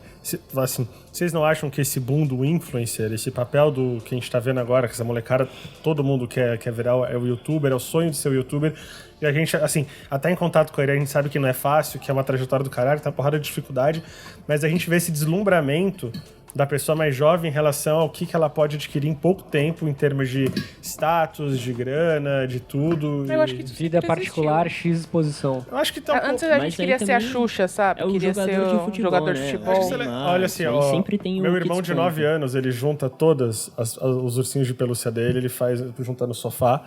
Assim, vocês não acham que esse boom do influencer, esse papel do que a gente tá vendo agora, que essa molecada, todo mundo quer virar o youtuber, é o sonho de ser o youtuber, e a gente, assim, até em contato com ele, a gente sabe que não é fácil, que é uma trajetória do caralho, tá uma porrada de dificuldade, mas a gente vê esse deslumbramento da pessoa mais jovem em relação ao que ela pode adquirir em pouco tempo, em termos de status, de grana, de tudo. Eu acho que vida particular, X exposição. Eu acho que tá Antes a gente queria ser a Xuxa, sabe? É o queria jogador ser de o futebol, jogador de né? futebol. Olha assim, ó, sempre tem meu um irmão que de 9 anos, ele junta todos os ursinhos de pelúcia dele, ele faz junta no sofá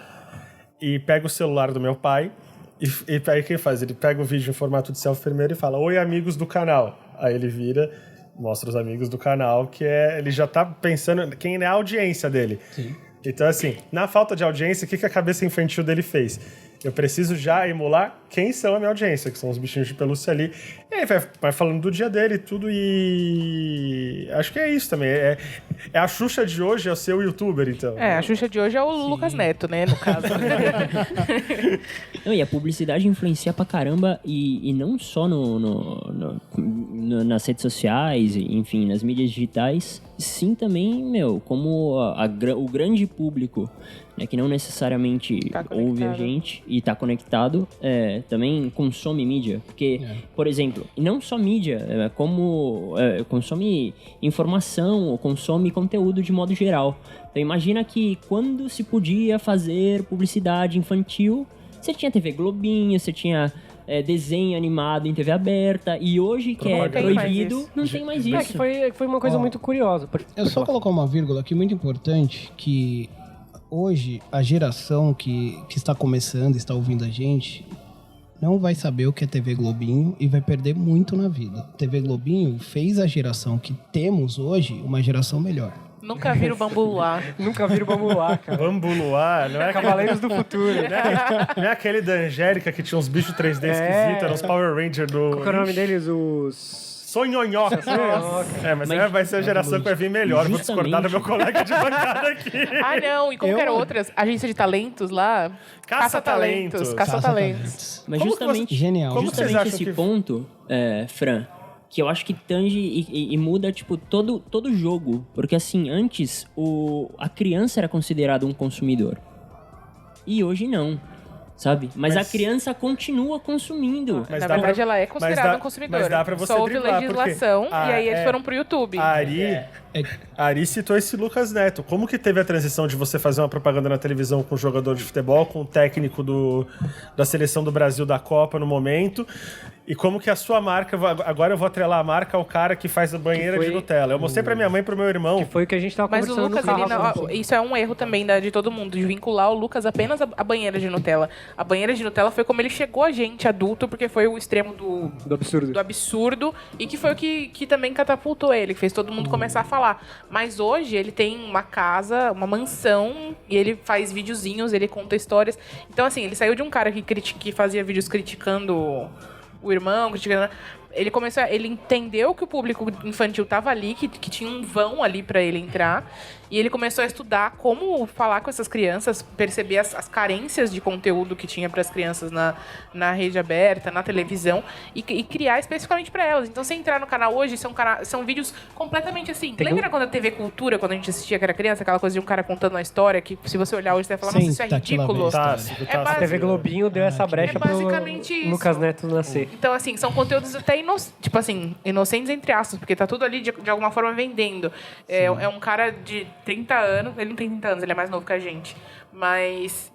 e pega o celular do meu pai e aí o que ele faz? Ele pega o vídeo em formato de selfie primeiro e fala: "Oi, amigos do canal". Aí ele vira, mostra os amigos do canal, que ele já tá pensando quem é a audiência dele. Sim. Então, assim, na falta de audiência, o que a cabeça infantil dele fez? Eu preciso já emular quem são a minha audiência, que são os bichinhos de pelúcia ali. E aí vai falando do dia dele e tudo, e acho que é isso também. É a Xuxa de hoje, é o seu youtuber, então. A Xuxa de hoje é o Lucas Neto, né, no caso. Não, e a publicidade influencia pra caramba, e não só nas redes sociais, enfim, nas mídias digitais, sim também, como o grande público, né, que não necessariamente ouve a gente e tá conectado, também consome mídia. Porque, por exemplo, e não só mídia, como consome informação ou consome conteúdo de modo geral. Então imagina que quando se podia fazer publicidade infantil, você tinha TV Globinho, você tinha desenho animado em TV aberta, e hoje que é proibido, não tem mais isso. Que foi uma coisa muito curiosa. Eu só colocar uma vírgula aqui muito importante, que hoje a geração que está começando, está ouvindo a gente, não vai saber o que é TV Globinho e vai perder muito na vida. TV Globinho fez a geração que temos hoje uma geração melhor. Nunca viram o Bambu Luar. Nunca viram o Bambu Luar, cara. Bambu Luar, não é Cavaleiros do Futuro. Não é aquele da Angélica que tinha uns bichos 3D esquisitos, eram os Power Rangers do... Qual era o nome deles? Os... Sonhonhoca. Mas vai ser a geração que vai vir melhor. Vou discordar do meu colega de bancada aqui. Ah, não. E como que eram outras? Agência de talentos lá? Caça-talentos. Caça-talentos. Mas justamente, Genial. Como vocês acham esse que... ponto, Fran, que eu acho que tange e muda, todo jogo. Porque, assim, antes, a criança era considerada um consumidor. E hoje não. sabe? Mas a criança continua consumindo. Mas Na dá verdade, pra- ela é mas considerada dá- um consumidor. mas dá pra você Só houve driblar, porque legislação e aí eles foram pro YouTube. A Ari citou esse Lucas Neto. Como que teve a transição de você fazer uma propaganda na televisão com um jogador de futebol, com um técnico da seleção do Brasil da Copa no momento? E como que a sua marca... Agora eu vou atrelar a marca ao cara que faz a banheira de Nutella. Eu mostrei pra minha mãe e pro meu irmão. Que foi o que a gente tava Mas o conversando Lucas, no carro. isso é um erro também de todo mundo, de vincular o Lucas apenas à banheira de Nutella. A banheira de Nutella foi como ele chegou a gente, adulto, porque foi o extremo Do absurdo. do absurdo e que foi o que também catapultou ele, que fez todo mundo começar a falar. Mas hoje ele tem uma casa, uma mansão, e ele faz videozinhos, ele conta histórias. Então, assim, ele saiu de um cara que fazia vídeos criticando o irmão, criticando... Ele entendeu que o público infantil estava ali, que tinha um vão ali para ele entrar, e ele começou a estudar como falar com essas crianças, perceber as carências de conteúdo que tinha para as crianças na rede aberta, na televisão, e criar especificamente para elas. Então, se entrar no canal hoje, são vídeos completamente assim. Lembra quando a TV Cultura, quando a gente assistia que era criança, aquela coisa de um cara contando uma história, que se você olhar hoje, você vai falar, nossa, isso é ridículo. A TV Globinho deu essa brecha pro basicamente isso. Lucas Neto nascer. Então, assim, são conteúdos até inocentes entre aspas, porque tá tudo ali de alguma forma vendendo. É um cara de 30 anos, ele não tem 30 anos, ele é mais novo que a gente, mas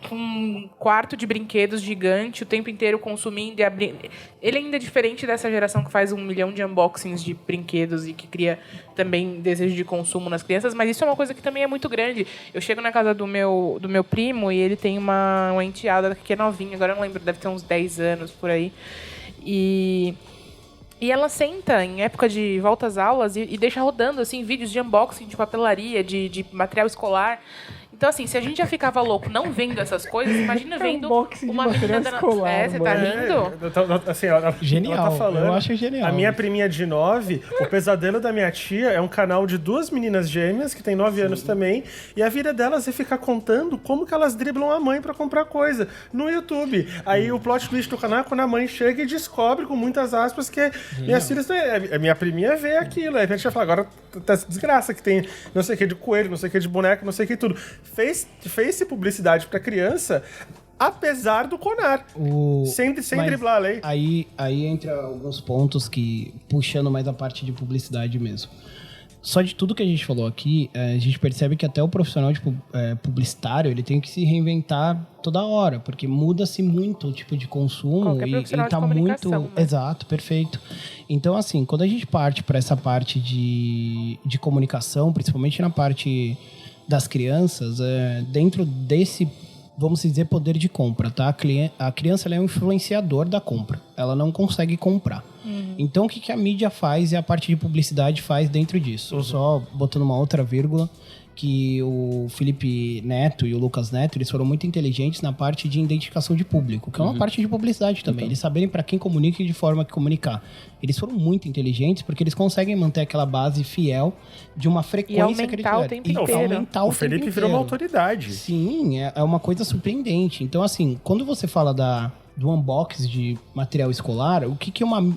com um quarto de brinquedos gigante, o tempo inteiro consumindo e abrindo. Ele ainda é diferente dessa geração que faz 1 milhão de unboxings de brinquedos e que cria também desejo de consumo nas crianças, mas isso é uma coisa que também é muito grande. Eu chego na casa do meu primo e ele tem uma enteada que é novinha, agora eu não lembro, deve ter uns 10 anos por aí. E ela senta em época de volta às aulas e deixa rodando assim, vídeos de unboxing, de papelaria, de material escolar. Então, assim, se a gente já ficava louco não vendo essas coisas, imagina vendo uma menina da... você tá rindo? Assim, ela Genial, tá falando. eu acho genial. A minha priminha de 9, o pesadelo da minha tia é um canal de 2 meninas gêmeas, que tem 9 anos também, e a vida delas é ficar contando como que elas driblam a mãe pra comprar coisa no YouTube. Aí o plot twist do canal é quando a mãe chega e descobre, com muitas aspas, que minhas filhas... A minha priminha vê aquilo, aí a gente vai falar, agora tá essa desgraça que tem não sei o que de coelho, não sei o que de boneco, não sei o que tudo. Fez publicidade pra criança, apesar do CONAR. Sem driblar a lei. Aí entra alguns pontos que, puxando mais a parte de publicidade mesmo. Só de tudo que a gente falou aqui, a gente percebe que até o profissional publicitário, ele tem que se reinventar toda hora, porque muda-se muito o tipo de consumo e tá muito... Né? Exato, perfeito. Então, assim, quando a gente parte para essa parte de comunicação, principalmente na parte das crianças, dentro desse, vamos dizer, poder de compra, tá? A criança ela é um influenciador da compra. Ela não consegue comprar. Então, o que a mídia faz e a parte de publicidade faz dentro disso? Só botando uma outra vírgula, que o Felipe Neto e o Lucas Neto, eles foram muito inteligentes na parte de identificação de público, que é uma parte de publicidade também. Eles saberem para quem comunica e de forma que comunicar. Eles foram muito inteligentes porque eles conseguem manter aquela base fiel de uma frequência que eles o tempo inteiro. O Felipe virou uma autoridade. Sim, é uma coisa surpreendente. Então, assim, quando você fala do unboxing de material escolar, o que uma...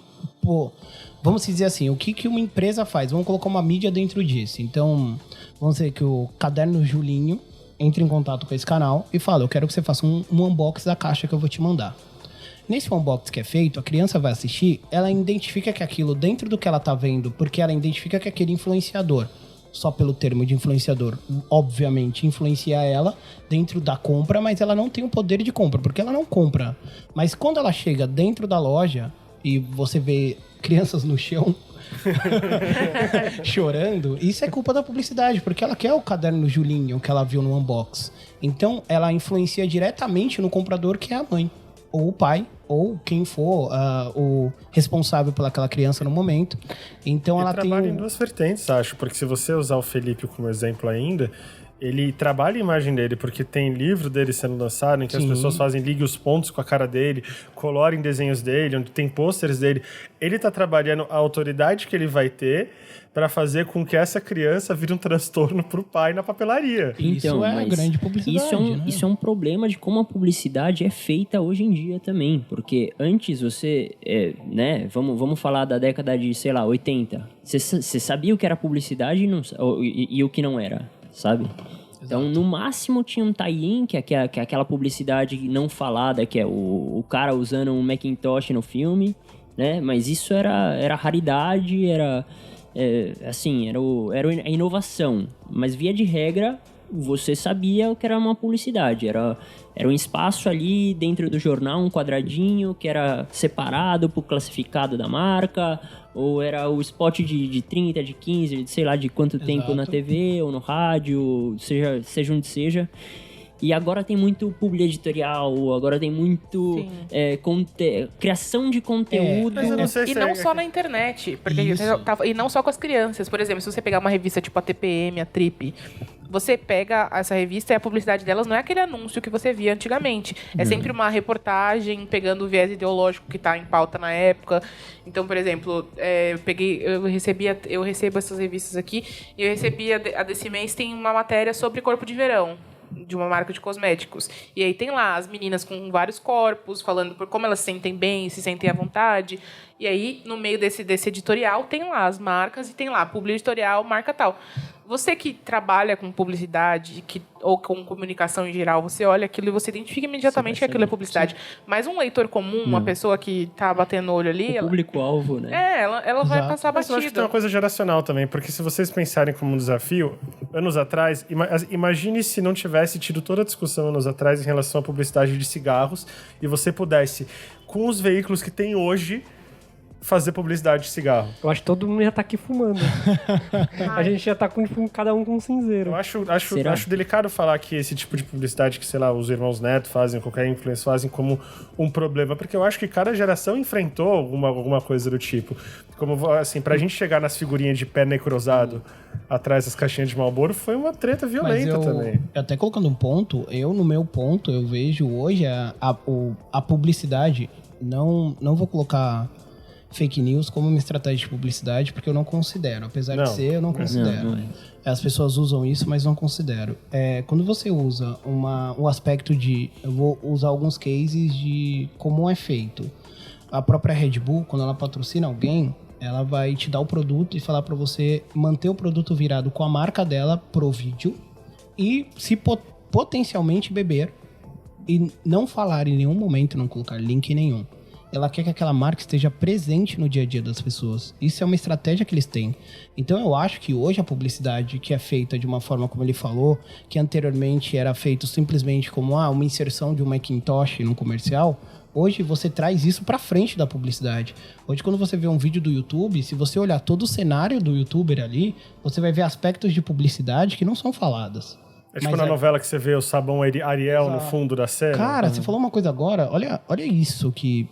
vamos dizer assim, o que uma empresa faz? Vamos colocar uma mídia dentro disso. Então, vamos dizer que o Caderno Julinho entre em contato com esse canal e fala, eu quero que você faça um unboxing da caixa que eu vou te mandar. Nesse unboxing que é feito, a criança vai assistir, ela identifica que aquilo dentro do que ela tá vendo, porque ela identifica que aquele influenciador, só pelo termo de influenciador, obviamente influencia ela dentro da compra, mas ela não tem o poder de compra, porque ela não compra. Mas quando ela chega dentro da loja e você vê crianças no chão chorando, isso é culpa da publicidade, porque ela quer o caderno Julinho que ela viu no unbox. Então, ela influencia diretamente no comprador, que é a mãe, ou o pai, ou quem for o responsável pelaquela criança no momento. Então, ela trabalha em duas vertentes, acho, porque se você usar o Felipe como exemplo ainda, ele trabalha a imagem dele, porque tem livro dele sendo lançado em que as pessoas liguem os pontos com a cara dele, colorem desenhos dele, onde tem pôsteres dele. Ele tá trabalhando a autoridade que ele vai ter para fazer com que essa criança vire um transtorno pro pai na papelaria. Então, isso é a grande publicidade, isso é um problema de como a publicidade é feita hoje em dia também, porque antes você, vamos falar da década de, 80, você sabia o que era publicidade e o que não era, sabe? Então, no máximo, tinha um tie-in, que é aquela publicidade não falada, que é o cara usando um Macintosh no filme, né? Mas isso era raridade, era a inovação. Mas, via de regra, você sabia o que era uma publicidade. Era um espaço ali dentro do jornal, um quadradinho que era separado por classificado da marca, ou era o spot de 30, de 15, de sei lá de quanto tempo na TV ou no rádio, seja onde seja. E agora tem muito publi editorial, agora tem muito criação de conteúdo. Mas eu não sei E se não só na internet, porque e não só com as crianças. Por exemplo, se você pegar uma revista tipo a TPM, a Trip, você pega essa revista e a publicidade delas não é aquele anúncio que você via antigamente. É sempre uma reportagem pegando o viés ideológico que está em pauta na época. Então, por exemplo, eu recebo essas revistas aqui e eu recebi a desse mês tem uma matéria sobre corpo de verão de uma marca de cosméticos. E aí tem lá as meninas com vários corpos, falando por como elas se sentem bem, se sentem à vontade. E aí, no meio desse editorial, tem lá as marcas e tem lá publi editorial, marca tal. Você que trabalha com publicidade ou com comunicação em geral, você olha aquilo e você identifica imediatamente que aquilo é publicidade. Mas um leitor comum, uma pessoa que tá batendo o olho ali... O público-alvo, né? Ela vai passar Mas eu acho que tem batida. uma coisa geracional também, porque se vocês pensarem como um desafio, anos atrás, imagine se não tivesse tido toda a discussão anos atrás em relação à publicidade de cigarros e você pudesse, com os veículos que tem hoje, fazer publicidade de cigarro. Eu acho que todo mundo ia estar aqui fumando. A gente ia estar com cada um com um cinzeiro. Eu acho delicado falar que esse tipo de publicidade que, sei lá, os irmãos Neto fazem, qualquer influencer fazem como um problema, porque eu acho que cada geração enfrentou alguma coisa do tipo. Como, assim, pra gente chegar nas figurinhas de pé necrosado atrás das caixinhas de Marlboro foi uma treta violenta também. Até colocando um ponto, no meu ponto, eu vejo hoje a publicidade, não vou colocar fake news como uma estratégia de publicidade, porque eu não considero. Apesar de ser, eu não considero. Não é. As pessoas usam isso, mas não considero. Quando você usa um aspecto de... Eu vou usar alguns cases de como é feito. A própria Red Bull, quando ela patrocina alguém, ela vai te dar o produto e falar para você manter o produto virado com a marca dela pro vídeo e se potencialmente beber e não falar em nenhum momento, não colocar link nenhum. Ela quer que aquela marca esteja presente no dia a dia das pessoas. Isso é uma estratégia que eles têm. Então eu acho que hoje a publicidade que é feita de uma forma como ele falou, que anteriormente era feito simplesmente como uma inserção de um Macintosh num comercial, hoje você traz isso pra frente da publicidade. Hoje quando você vê um vídeo do YouTube, se você olhar todo o cenário do YouTuber ali, você vai ver aspectos de publicidade que não são faladas. É tipo na novela que você vê o sabão Ariel no fundo da cena. Cara, você falou uma coisa agora, olha isso que...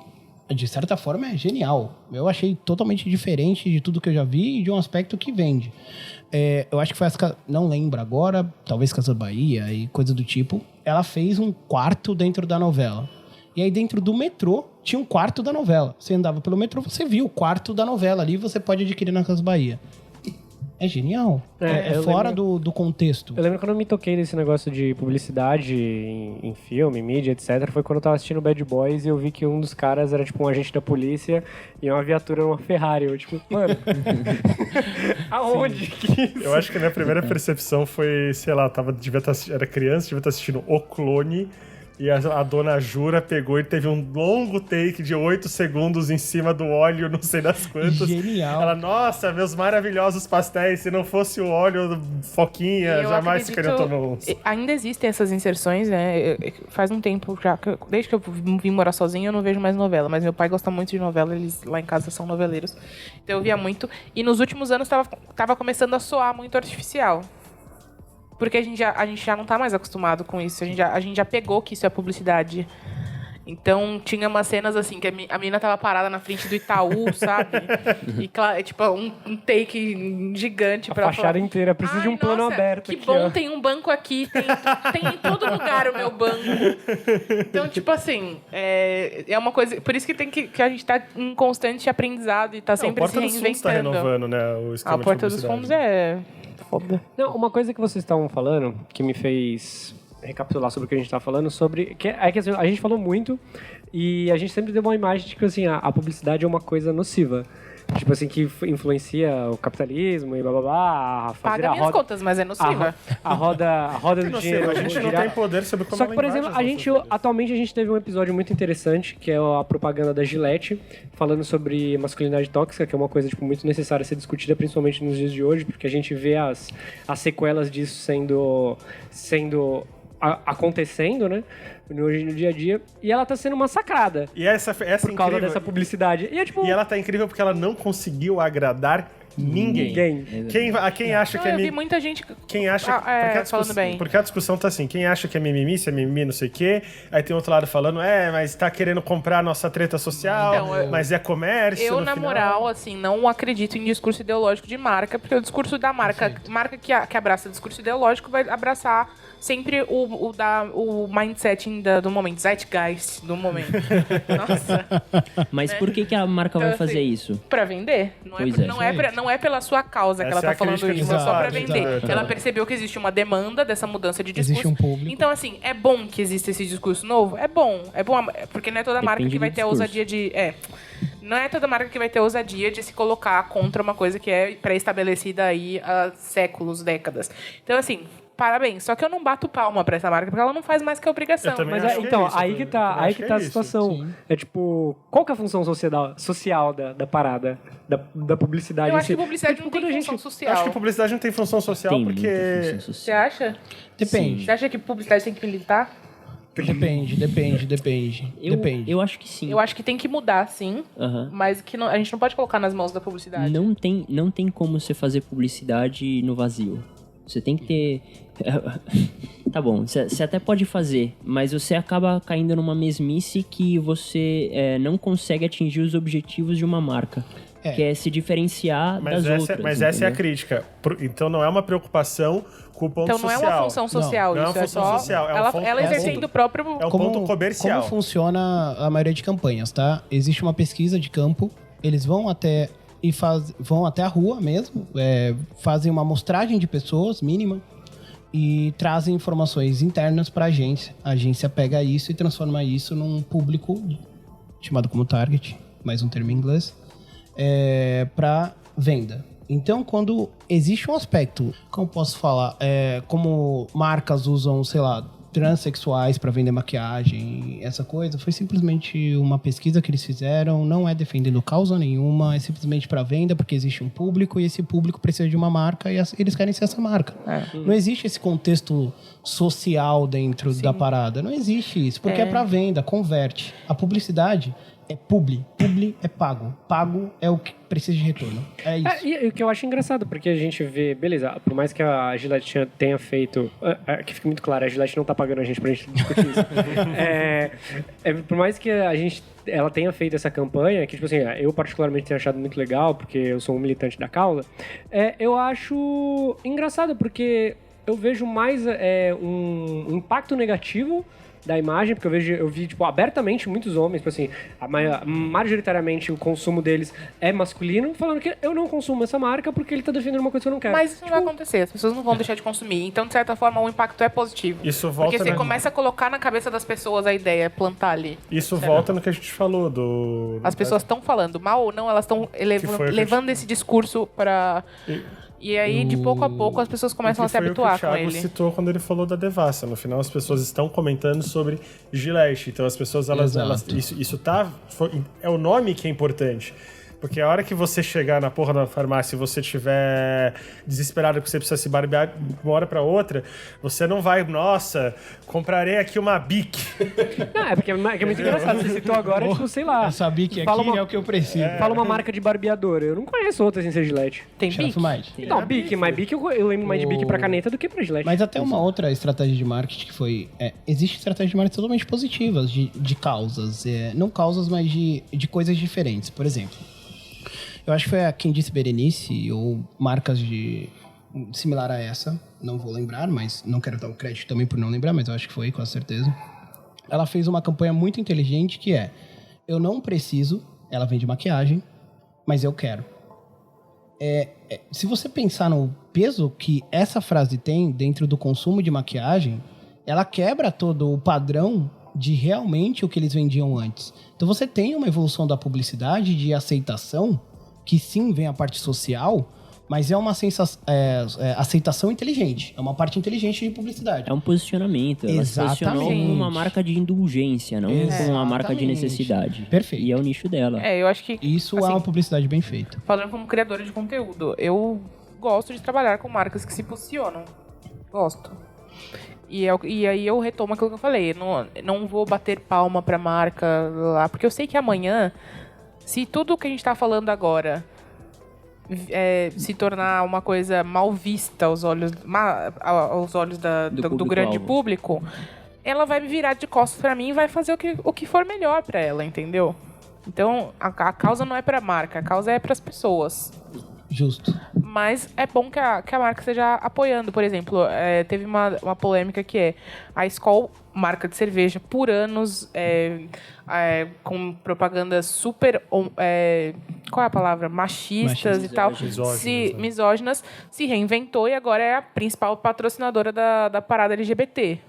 de certa forma é genial. Eu achei totalmente diferente de tudo que eu já vi e de um aspecto que vende. Eu acho que foi não lembro agora, talvez Casa Bahia e coisa do tipo. Ela fez um quarto dentro da novela. E aí dentro do metrô tinha um quarto da novela. Você andava pelo metrô, você viu o quarto da novela ali, você pode adquirir na Casa Bahia. É genial. É fora do contexto. Eu lembro quando eu me toquei nesse negócio de publicidade em filme, mídia, etc. Foi quando eu tava assistindo Bad Boys e eu vi que um dos caras era tipo um agente da polícia e uma viatura uma Ferrari. Eu tipo, mano, aonde que isso? Eu acho que a minha primeira percepção foi, sei lá, era criança, devia estar assistindo O Clone. E a dona Jura pegou e teve um longo take de 8 segundos em cima do óleo, não sei das quantas. Genial. Ela, nossa, meus maravilhosos pastéis, se não fosse o óleo Foquinha, jamais ficaria tão bons. Ainda existem essas inserções, né? Faz um tempo já, desde que eu vim morar sozinho, eu não vejo mais novela. Mas meu pai gosta muito de novela, eles lá em casa são noveleiros. Então eu via muito. E nos últimos anos tava começando a soar muito artificial. Porque a gente já não tá mais acostumado com isso. A gente já pegou que isso é publicidade. Então, tinha umas cenas assim, que a menina tava parada na frente do Itaú, sabe? E, tipo, um take gigante pra A fachada inteira. Precisa de um plano aberto que aqui, bom, ó. tem um banco aqui. Tem em todo lugar o meu banco. Então, tipo assim, é uma coisa... Por isso que a gente tá em constante aprendizado e tá sempre se reinventando. A Porta dos Fundos tá renovando, né, o esquema de Porta dos publicidade. Fundos é... foda. Não, uma coisa que vocês estavam falando, que me fez recapitular sobre o que a gente estava falando, sobre... que assim, a gente falou muito e a gente sempre deu uma imagem de que assim, a publicidade é uma coisa nociva. Tipo assim, que influencia o capitalismo e blá blá blá. Paga minhas contas, mas é nociva. A roda do dinheiro. A gente não tem poder sobre como Só que, por exemplo, atualmente a gente teve um episódio muito interessante, que é a propaganda da Gillette, falando sobre masculinidade tóxica, que é uma coisa tipo, muito necessária a ser discutida, principalmente nos dias de hoje, porque a gente vê as sequelas disso acontecendo, né? Hoje no dia a dia. E ela tá sendo massacrada. E essa por causa dessa publicidade. E, tipo, e ela tá incrível porque ela não conseguiu agradar ninguém. Quem acha que é eu vi muita gente quem acha falando bem. Porque a discussão tá assim, quem acha que é mimimi, se é mimimi, não sei o quê, aí tem outro lado falando, mas tá querendo comprar a nossa treta social, Então, mas é comércio. Eu, na moral, assim, não acredito em discurso ideológico de marca, porque o discurso da marca que abraça discurso ideológico vai abraçar sempre o mindset do momento, zeitgeist do momento. Nossa. Mas por que a marca vai fazer isso? Pra vender. Não é pela sua causa que ela tá falando isso, é só pra vender. Ela percebeu que existe uma demanda dessa mudança de discurso. Existe um público. Então, assim, é bom que exista esse discurso novo? É bom, porque não é toda marca que vai ter a ousadia de... Não é toda marca que vai ter a ousadia de se colocar contra uma coisa que é pré-estabelecida aí há séculos, décadas. Então, assim... Parabéns. Só que eu não bato palma pra essa marca, porque ela não faz mais que a obrigação. Mas aí que tá a situação. Sim. É tipo, qual que é a função social da parada? Da publicidade? Eu acho que publicidade não tem função social. Acho que publicidade não tem função social Tem porque... muita função social. Você acha? Depende. Você acha que publicidade tem que militar? Depende. Eu acho que sim. Eu acho que tem que mudar, sim. Mas que a gente não pode colocar nas mãos da publicidade. Não tem como você fazer publicidade no vazio. Você tem que ter... Tá bom, você até pode fazer, mas você acaba caindo numa mesmice que você não consegue atingir os objetivos de uma marca. Que é se diferenciar das outras. Mas essa é a crítica. Então não é uma preocupação com o ponto social. Então não é uma função social, não isso é uma função social. Ela exercendo o próprio... É um ponto comercial. Como funciona a maioria de campanhas, tá? Existe uma pesquisa de campo, eles vão até a rua mesmo, fazem uma amostragem de pessoas mínima e trazem informações internas para a agência. A agência pega isso e transforma isso num público chamado como target, mais um termo em inglês, para venda. Então, quando existe um aspecto, como posso falar, como marcas usam, sei lá, transexuais para vender maquiagem, essa coisa, foi simplesmente uma pesquisa que eles fizeram, não é defendendo causa nenhuma, é simplesmente para venda, porque existe um público e esse público precisa de uma marca e eles querem ser essa marca. Não existe esse contexto social dentro da parada, não existe isso, porque é para venda, converte. A publicidade é publi é pago. Pago é o que precisa de retorno. É isso. E o que eu acho engraçado, porque a gente vê, beleza, por mais que a Gillette tenha feito, que fique muito claro, a Gillette não tá pagando a gente pra gente discutir isso. Por mais que ela tenha feito essa campanha, que tipo assim, eu particularmente tenho achado muito legal, porque eu sou um militante da causa, eu acho engraçado, porque eu vejo mais um impacto negativo da imagem, porque eu vi, tipo, abertamente muitos homens, tipo assim, majoritariamente o consumo deles é masculino, falando que eu não consumo essa marca porque ele tá defendendo uma coisa que eu não quero. Mas isso não vai acontecer, as pessoas não vão deixar de consumir. Então, de certa forma, o impacto é positivo. Isso volta porque você começa a colocar na cabeça das pessoas a ideia, plantar ali. Isso volta no que a gente falou As pessoas estão falando mal ou não, elas estão levando esse discurso para... E aí, de pouco a pouco, as pessoas começam a se habituar com ele. O Thiago citou quando ele falou da devassa. No final, as pessoas estão comentando sobre Gillette. Então, as pessoas, é o nome que é importante. Porque a hora que você chegar na porra da farmácia e você tiver desesperado que você precisa se barbear de uma hora pra outra, você não vai, nossa, comprarei aqui uma Bic. Não, porque é muito engraçado. Você citou agora, tipo, sei lá. Essa Bic aqui é o que eu preciso. Fala uma marca de barbeador. Eu não conheço outra sem ser Gillette. Tem Bic? Não, Bic, mas Bic eu lembro mais de Bic pra caneta do que pra Gillette. Mas até uma outra estratégia de marketing que foi... existe estratégias de marketing totalmente positivas de causas. Não causas, mas de coisas diferentes. Por exemplo... Eu acho que foi a Quem Disse Berenice, ou marcas similar a essa, não vou lembrar, mas não quero dar o crédito também por não lembrar, mas eu acho que foi, com certeza. Ela fez uma campanha muito inteligente que eu não preciso, ela vende maquiagem, mas eu quero. Se você pensar no peso que essa frase tem dentro do consumo de maquiagem, ela quebra todo o padrão de realmente o que eles vendiam antes. Então você tem uma evolução da publicidade, de aceitação, que sim vem a parte social, mas é uma aceitação inteligente. É uma parte inteligente de publicidade. É um posicionamento. Ela se posicionou como uma marca de indulgência, não como uma marca de necessidade. Perfeito. E é o nicho dela. Eu acho que... Isso é uma publicidade bem feita. Falando como criadora de conteúdo, eu gosto de trabalhar com marcas que se posicionam. Gosto. E aí eu retomo aquilo que eu falei. Não vou bater palma pra marca lá, porque eu sei que amanhã, se tudo que a gente tá falando agora se tornar uma coisa mal vista aos olhos do grande público, ela vai me virar de costas pra mim e vai fazer o que for melhor pra ela, entendeu? Então, a causa não é pra marca, a causa é pras pessoas. Justo. Mas é bom que a marca esteja apoiando. Por exemplo, teve uma polêmica que é a Skol, marca de cerveja, por anos, com propagandas super... qual é a palavra? Machistas e tal. Misóginas. Se reinventou e agora é a principal patrocinadora da parada LGBT.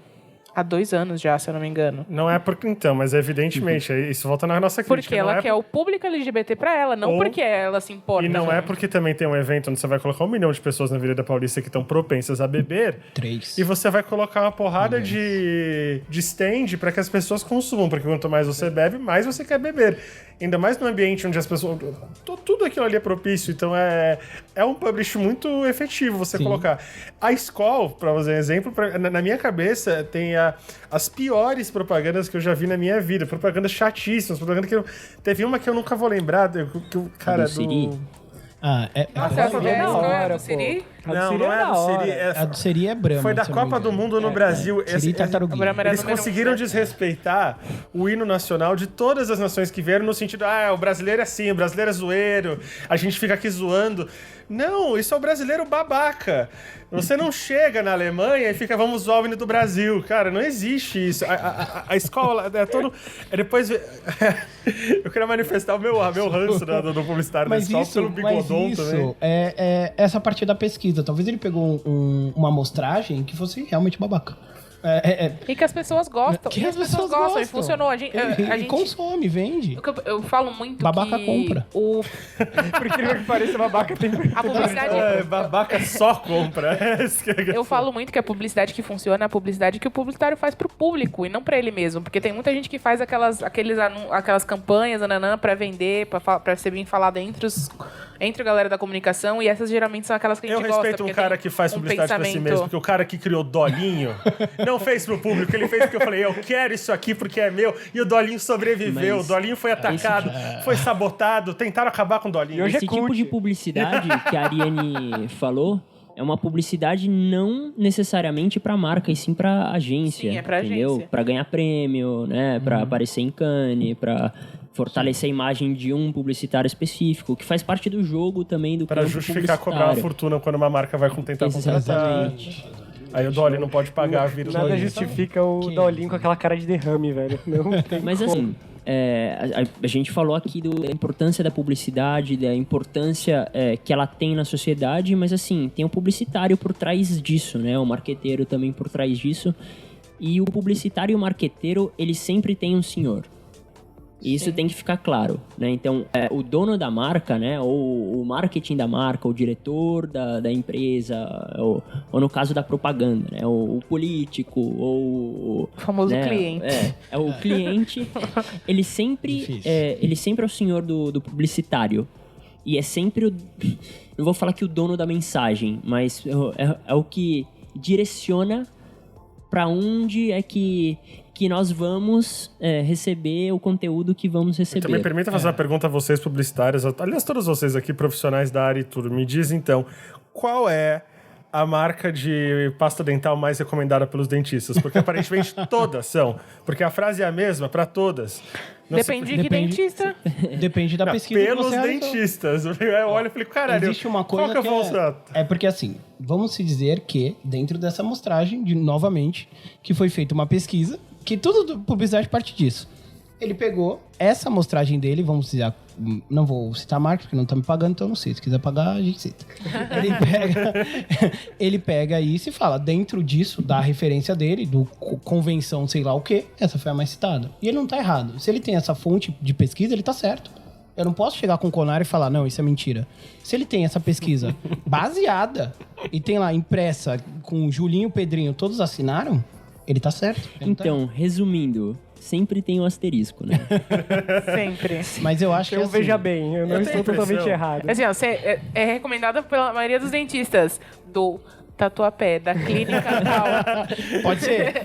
Há 2 anos já, se eu não me engano. Não é porque, então, mas evidentemente, isso volta na nossa crítica. Porque ela quer o público LGBT pra ela, não porque ela se importa. E não é porque também tem um evento onde você vai colocar 1 milhão de pessoas na Avenida Paulista que estão propensas a beber. 3. E você vai colocar uma porrada de stand para que as pessoas consumam. Porque quanto mais você bebe, mais você quer beber. Ainda mais no ambiente onde as pessoas... Tudo aquilo ali é propício. Então é um publish muito efetivo você colocar. A Skol, para fazer um exemplo, na minha cabeça tem as piores propagandas que eu já vi na minha vida. Propagandas chatíssimas. Propaganda que teve uma que eu nunca vou lembrar. Cara, do... Nossa, essa é do Siri? Não é do Siri. A do Siri é Brahma. Foi da Copa do Mundo no Brasil. Eles conseguiram desrespeitar o hino nacional de todas as nações que vieram, no sentido, o brasileiro é assim, o brasileiro é zoeiro, a gente fica aqui zoando. Não, isso é o brasileiro babaca. Você não chega na Alemanha e fica, vamos zoar o hino do Brasil. Cara, não existe isso. A escola é todo... Depois... Eu queria manifestar o meu ranço do publicitário da escola pelo bigodon também. É essa parte da pesquisa. Talvez ele pegou uma amostragem que fosse realmente babaca. E que as pessoas gostam. Que as pessoas gostam. E funcionou. A gente consome, vende. Eu falo muito babaca que... compra. Por incrível que pareça, babaca tem... A publicidade... Babaca só compra. Eu falo muito que a publicidade que funciona é a publicidade que o publicitário faz pro público e não pra ele mesmo. Porque tem muita gente que faz aquelas campanhas pra vender, pra ser bem falado entre a galera da comunicação, e essas geralmente são aquelas que a gente gosta. Eu respeito um cara que faz publicidade pra si mesmo, porque o cara que criou Dolinho não fez pro público, ele fez porque eu falei, eu quero isso aqui porque é meu, e o Dolinho sobreviveu, o Dolinho foi atacado, foi sabotado, tentaram acabar com o Dolinho. Esse tipo de publicidade que a Ariane falou é uma publicidade não necessariamente para marca, e sim para agência. Sim, é pra entendeu? agência. Para ganhar prêmio, né? Para aparecer em Cannes, para fortalecer a imagem de um publicitário específico, que faz parte do jogo também do para justificar cobrar uma fortuna quando uma marca vai tentar contratar. Aí o Dolly não pode pagar a vida. Nada justifica o Dolinho com aquela cara de derrame, velho. Não tem Mas como. assim, a gente falou aqui da importância da publicidade, da importância que ela tem na sociedade, mas assim, tem o publicitário por trás disso, né? O marqueteiro também por trás disso. E o publicitário e o marqueteiro, eles sempre têm um senhor. E isso tem que ficar claro, né? Então, o dono da marca, né? Ou o marketing da marca, o diretor da empresa, ou no caso da propaganda, né? O político, ou... O famoso cliente. O cliente, ele sempre é o senhor do publicitário. E é sempre não vou falar que o dono da mensagem, mas é o que direciona para onde é que nós vamos receber o conteúdo que vamos receber. Também permita fazer uma pergunta a vocês, publicitários. Aliás, todos vocês aqui, profissionais da área e tudo. Me diz, então, qual é a marca de pasta dental mais recomendada pelos dentistas? Porque aparentemente todas são. Porque a frase é a mesma para todas. Depende de que dentista. Depende da pesquisa pelos que você realizou. dentistas. Eu olho e falei, caralho, existe uma coisa qual que eu vou usar? É porque assim, vamos se dizer que dentro dessa amostragem, novamente, que foi feita uma pesquisa, que tudo publicidade parte disso. Ele pegou essa amostragem dele, vamos dizer, não vou citar a marca, porque não tá me pagando, então eu não sei. Se quiser pagar, a gente cita. Ele pega isso e fala, dentro disso, da referência dele, do convenção sei lá o quê, essa foi a mais citada. E ele não tá errado. Se ele tem essa fonte de pesquisa, ele tá certo. Eu não posso chegar com o Conar e falar, não, isso é mentira. Se ele tem essa pesquisa baseada e tem lá impressa com Julinho e Pedrinho, todos assinaram, ele tá certo. Então, resumindo, sempre tem um asterisco, né? Sempre. Mas eu acho que Eu assim, veja bem, eu não tenho estou impressão. totalmente errado. Assim, ó, é recomendada pela maioria dos dentistas do Tatuapé, da clínica tal.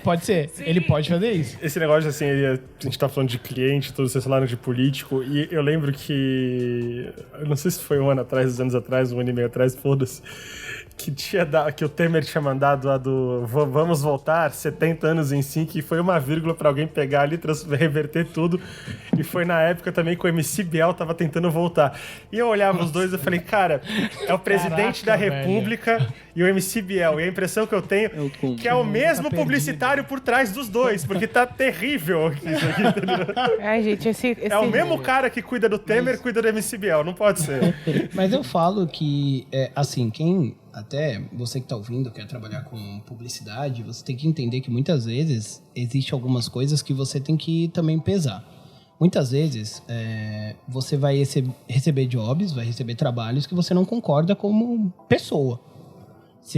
Pode ser. Sim. Ele pode fazer isso. Esse negócio, assim, a gente tá falando de cliente, todos vocês falaram de político, e eu lembro que... Eu não sei se foi um ano atrás, 2 anos atrás, 1 ano e meio atrás, foda-se, que o Temer tinha mandado a do vamos voltar, 70 anos em 5, e foi uma vírgula pra alguém pegar ali, reverter tudo, e foi na época também que o MC Biel tava tentando voltar. E eu olhava os dois e falei, cara, é o presidente da Caraca, República e o MC Biel, e a impressão que eu tenho É o combo. que é o mesmo perdido. publicitário por trás dos dois, porque tá terrível isso aqui, entendeu? Ai, gente, esse... É o mesmo cara que cuida do Temer, cuida do MC Biel, não pode ser. Mas eu falo que, assim, até você que tá ouvindo, quer trabalhar com publicidade, você tem que entender que muitas vezes existe algumas coisas que você tem que também pesar. Muitas vezes você vai receber jobs, vai receber trabalhos que você não concorda como pessoa.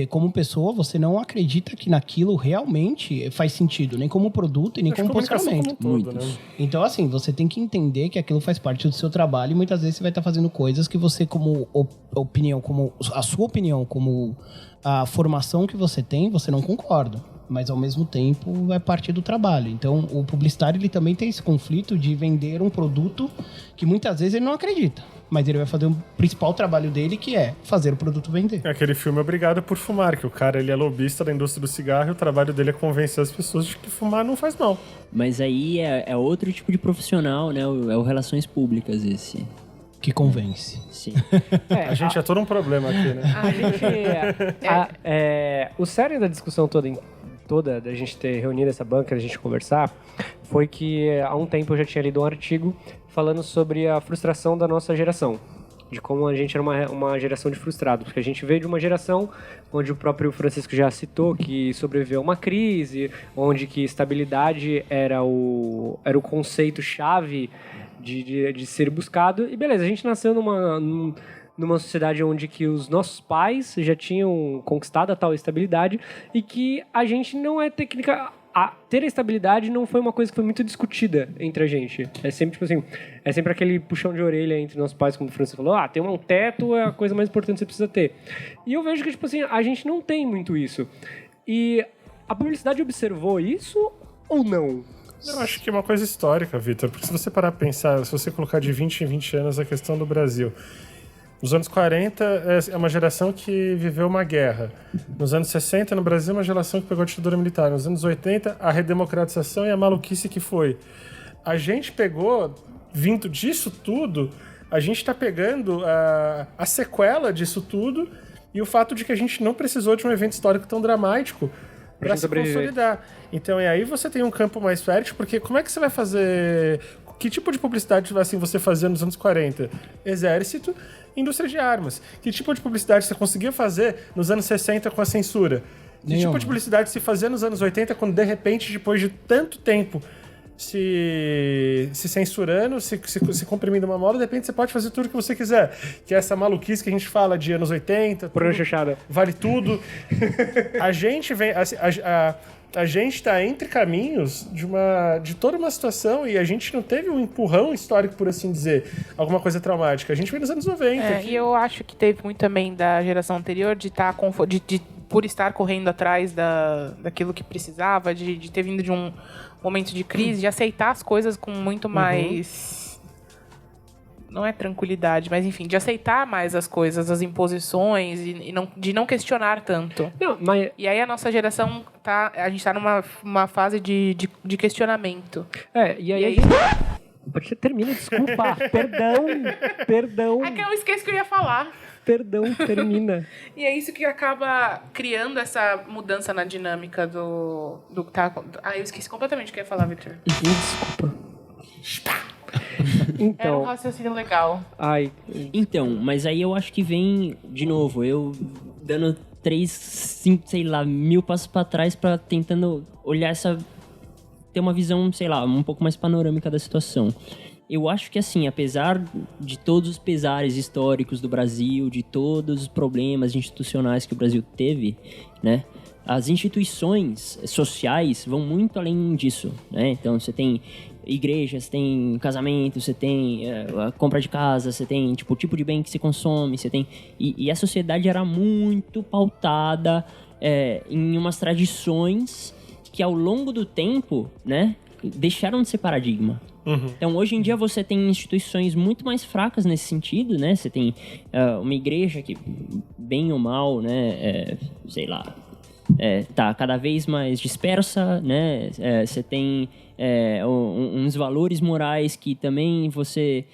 Como pessoa, você não acredita que naquilo realmente faz sentido, nem como produto e nem como posicionamento. como um todo, né? Então, assim, você tem que entender que aquilo faz parte do seu trabalho e muitas vezes você vai estar fazendo coisas que você, como opinião, como a sua opinião, como a formação que você tem, você não concorda. Mas, ao mesmo tempo, é parte do trabalho. Então, o publicitário, ele também tem esse conflito de vender um produto que muitas vezes ele não acredita. Mas ele vai fazer o principal trabalho dele, que é fazer o produto vender. É aquele filme Obrigado por Fumar, que o cara ele é lobista da indústria do cigarro e o trabalho dele é convencer as pessoas de que fumar não faz mal. Mas aí é outro tipo de profissional, né? É o Relações Públicas esse. Que convence. Sim. A gente é todo um problema aqui, né? A gente, o sério da discussão toda da gente ter reunido essa banca, da gente conversar, foi que há um tempo eu já tinha lido um artigo falando sobre a frustração da nossa geração, de como a gente era uma geração de frustrados, porque a gente veio de uma geração onde o próprio Francisco já citou que sobreviveu a uma crise, onde que estabilidade era o conceito-chave de ser buscado, e beleza, a gente nasceu numa sociedade onde que os nossos pais já tinham conquistado a tal estabilidade e que a gente não é técnica... Ter a estabilidade não foi uma coisa que foi muito discutida entre a gente. É sempre, tipo assim, é sempre aquele puxão de orelha entre nossos pais, como o Francisco falou, ter um teto é a coisa mais importante que você precisa ter. E eu vejo que, tipo assim, a gente não tem muito isso. E a publicidade observou isso ou não? Eu acho que é uma coisa histórica, Vitor, porque se você parar pra pensar, se você colocar de 20 em 20 anos a questão do Brasil... Nos anos 40, é uma geração que viveu uma guerra. Nos anos 60, no Brasil, uma geração que pegou a ditadura militar. Nos anos 80, a redemocratização e a maluquice que foi. A gente pegou, vindo disso tudo, a gente está pegando a sequela disso tudo e o fato de que a gente não precisou de um evento histórico tão dramático para se consolidar. Então, e aí você tem um campo mais fértil, porque como é que você vai fazer... Que tipo de publicidade assim, você fazia nos anos 40? Exército, indústria de armas. Que tipo de publicidade você conseguia fazer nos anos 60 com a censura? Que tipo de publicidade se fazia nos anos 80 quando, de repente, depois de tanto tempo se censurando, se comprimindo uma moda, de repente você pode fazer tudo o que você quiser. Que é essa maluquice que a gente fala de anos 80. Pranchachada. Vale tudo. A gente vem... A gente está entre caminhos de toda uma situação e a gente não teve um empurrão histórico, por assim dizer, alguma coisa traumática. A gente veio nos anos 90. E eu acho que teve muito também da geração anterior por estar correndo atrás daquilo que precisava, de ter vindo de um momento de crise, de aceitar as coisas com muito mais... Não é tranquilidade, mas enfim, de aceitar mais as coisas, as imposições e de não questionar tanto. Não, mas... E aí a nossa geração a gente tá numa fase de questionamento. E aí... Você termina, desculpa. Perdão. É que eu esqueci que eu ia falar. Perdão, termina. E é isso que acaba criando essa mudança na dinâmica do que tá... eu esqueci completamente o que eu ia falar, Victor. Desculpa. Era um Então, raciocínio legal. Então, mas aí eu acho que vem, de novo, eu dando 3, 5, sei lá, 1000 passos pra trás pra tentando olhar ter uma visão, sei lá, um pouco mais panorâmica da situação. eu acho que, assim, apesar de todos os pesares históricos do Brasil, de todos os problemas institucionais que o Brasil teve, né? As instituições sociais vão muito além disso, né? Então, você tem igrejas, você tem casamento, você tem a compra de casa, você tem, tipo, o tipo de bem que se consome, você tem... E a sociedade era muito pautada em umas tradições que, ao longo do tempo, né? Deixaram de ser paradigma. Então, hoje em dia, você tem instituições muito mais fracas nesse sentido, né? Você tem uma igreja que, bem ou mal, né? Sei lá, tá cada vez mais dispersa, né? Você tem uns valores morais que também você...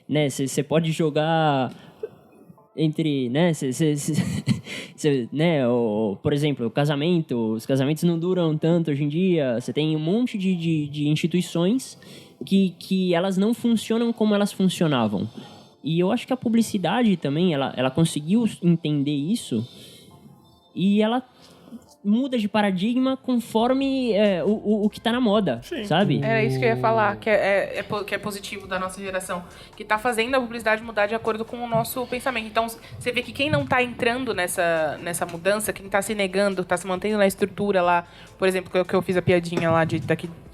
né? Você pode jogar... entre, né, né, por exemplo, os casamentos não duram tanto hoje em dia, você tem um monte de instituições que elas não funcionam como elas funcionavam. E eu acho que a publicidade também, ela conseguiu entender isso e ela muda de paradigma conforme o que tá na moda, sabe? Era isso que eu ia falar, que é positivo da nossa geração, que tá fazendo a publicidade mudar de acordo com o nosso pensamento. Então, você vê que quem não tá entrando nessa mudança, quem tá se negando, tá se mantendo na estrutura lá, por exemplo, que eu fiz a piadinha lá de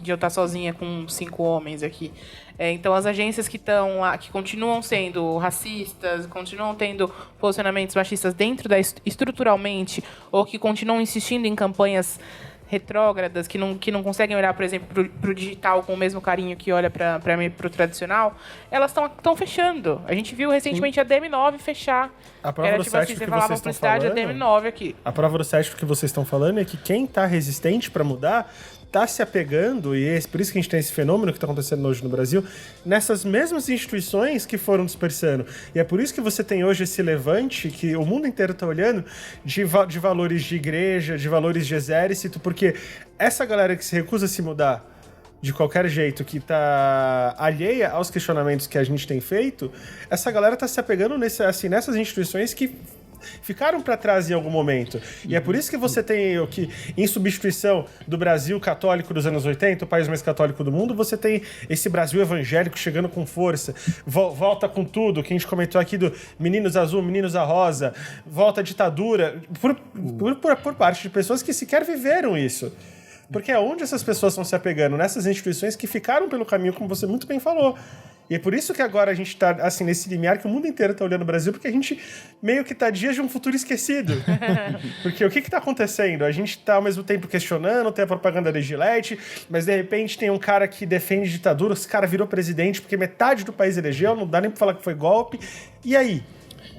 eu estar sozinha com 5 homens aqui. Então, as agências que estão lá, que continuam sendo racistas, continuam tendo posicionamentos machistas dentro estruturalmente, ou que continuam insistindo em campanhas retrógradas, que não conseguem olhar, por exemplo, para o digital com o mesmo carinho que olha para o tradicional, elas estão fechando. A gente viu recentemente a DM9 fechar. A prova Era do tipo assim, você falava publicidade, a DM9 aqui. A prova do cético que vocês estão falando é que quem está resistente para mudar está se apegando, e é por isso que a gente tem esse fenômeno que está acontecendo hoje no Brasil, nessas mesmas instituições que foram dispersando. E é por isso que você tem hoje esse levante que o mundo inteiro está olhando de valores de igreja, de valores de exército, porque essa galera que se recusa a se mudar de qualquer jeito, que tá alheia aos questionamentos que a gente tem feito, essa galera tá se apegando nessas instituições que ficaram para trás em algum momento. E é por isso que você tem o que, em substituição do Brasil católico dos anos 80, o país mais católico do mundo, você tem esse Brasil evangélico chegando com força, volta com tudo, que a gente comentou aqui do Meninos Azul, Meninos a Rosa, volta a ditadura, por parte de pessoas que sequer viveram isso. Porque é onde essas pessoas estão se apegando, nessas instituições que ficaram pelo caminho, como você muito bem falou. E é por isso que agora a gente tá, assim, nesse limiar que o mundo inteiro tá olhando o Brasil, porque a gente meio que tá dias de um futuro esquecido. Porque o que tá acontecendo? A gente tá ao mesmo tempo questionando, tem a propaganda da Gillette, mas de repente tem um cara que defende ditadura, esse cara virou presidente porque metade do país elegeu, não dá nem pra falar que foi golpe. E aí?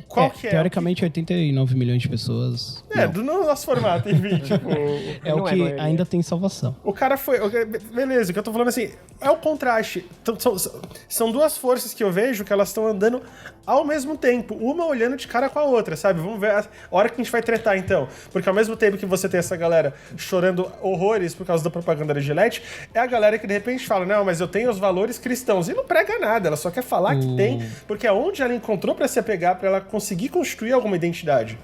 Qual que é? Teoricamente, 89 milhões de pessoas. Do nosso formato, enfim, tipo... É o que ainda tem salvação. O cara foi... Beleza, o que eu tô falando assim, é o contraste. São duas forças que eu vejo que elas estão andando ao mesmo tempo, uma olhando de cara com a outra, sabe? Vamos ver a hora que a gente vai tretar, então. Porque ao mesmo tempo que você tem essa galera chorando horrores por causa da propaganda da Gillette, é a galera que de repente fala, não, mas eu tenho os valores cristãos. E não prega nada, ela só quer falar que tem, porque é onde ela encontrou pra se apegar, pra ela conseguir construir alguma identidade.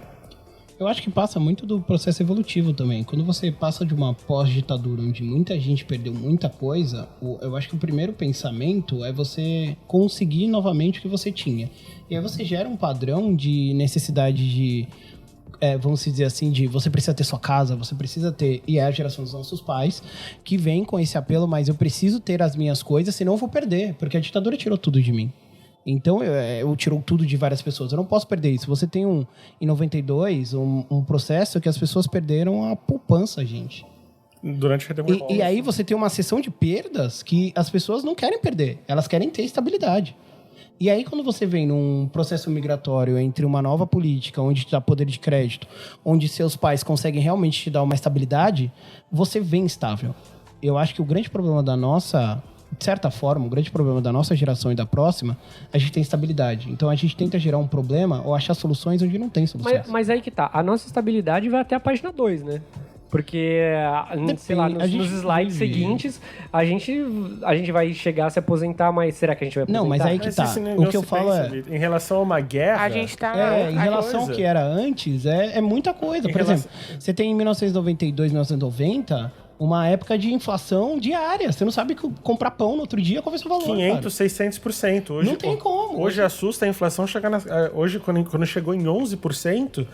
Eu acho que passa muito do processo evolutivo também. Quando você passa de uma pós-ditadura onde muita gente perdeu muita coisa, eu acho que o primeiro pensamento é você conseguir novamente o que você tinha. E aí você gera um padrão de necessidade de... vamos dizer assim, de você precisa ter sua casa, você precisa ter... E é a geração dos nossos pais que vem com esse apelo, mas eu preciso ter as minhas coisas, senão eu vou perder, porque a ditadura tirou tudo de mim. Então, eu tirou tudo de várias pessoas. Eu não posso perder isso. Você tem em 92, um processo que as pessoas perderam a poupança, gente. Durante a e aí você tem uma sessão de perdas que as pessoas não querem perder. Elas querem ter estabilidade. E aí, quando você vem num processo migratório entre uma nova política, onde está poder de crédito, onde seus pais conseguem realmente te dar uma estabilidade, você vem instável. Eu acho que o grande problema da nossa... De certa forma, o grande problema da nossa geração e da próxima, a gente tem estabilidade. Então, a gente tenta gerar um problema ou achar soluções onde não tem soluções. Mas aí que tá. A nossa estabilidade vai até a página 2, né? Porque, sei lá, nos slides seguintes, a gente vai chegar a se aposentar, mas será que a gente vai aposentar? Não, mas aí que tá. O que eu falo em relação a uma guerra... A gente tá... em relação ao que era antes, é muita coisa. Por exemplo, você tem em 1992, 1990... uma época de inflação diária. Você não sabe comprar pão no outro dia, qual vai ser o valor, 500, 600%. Hoje, não tem como. Hoje assusta a inflação chegar hoje, quando chegou em 11%,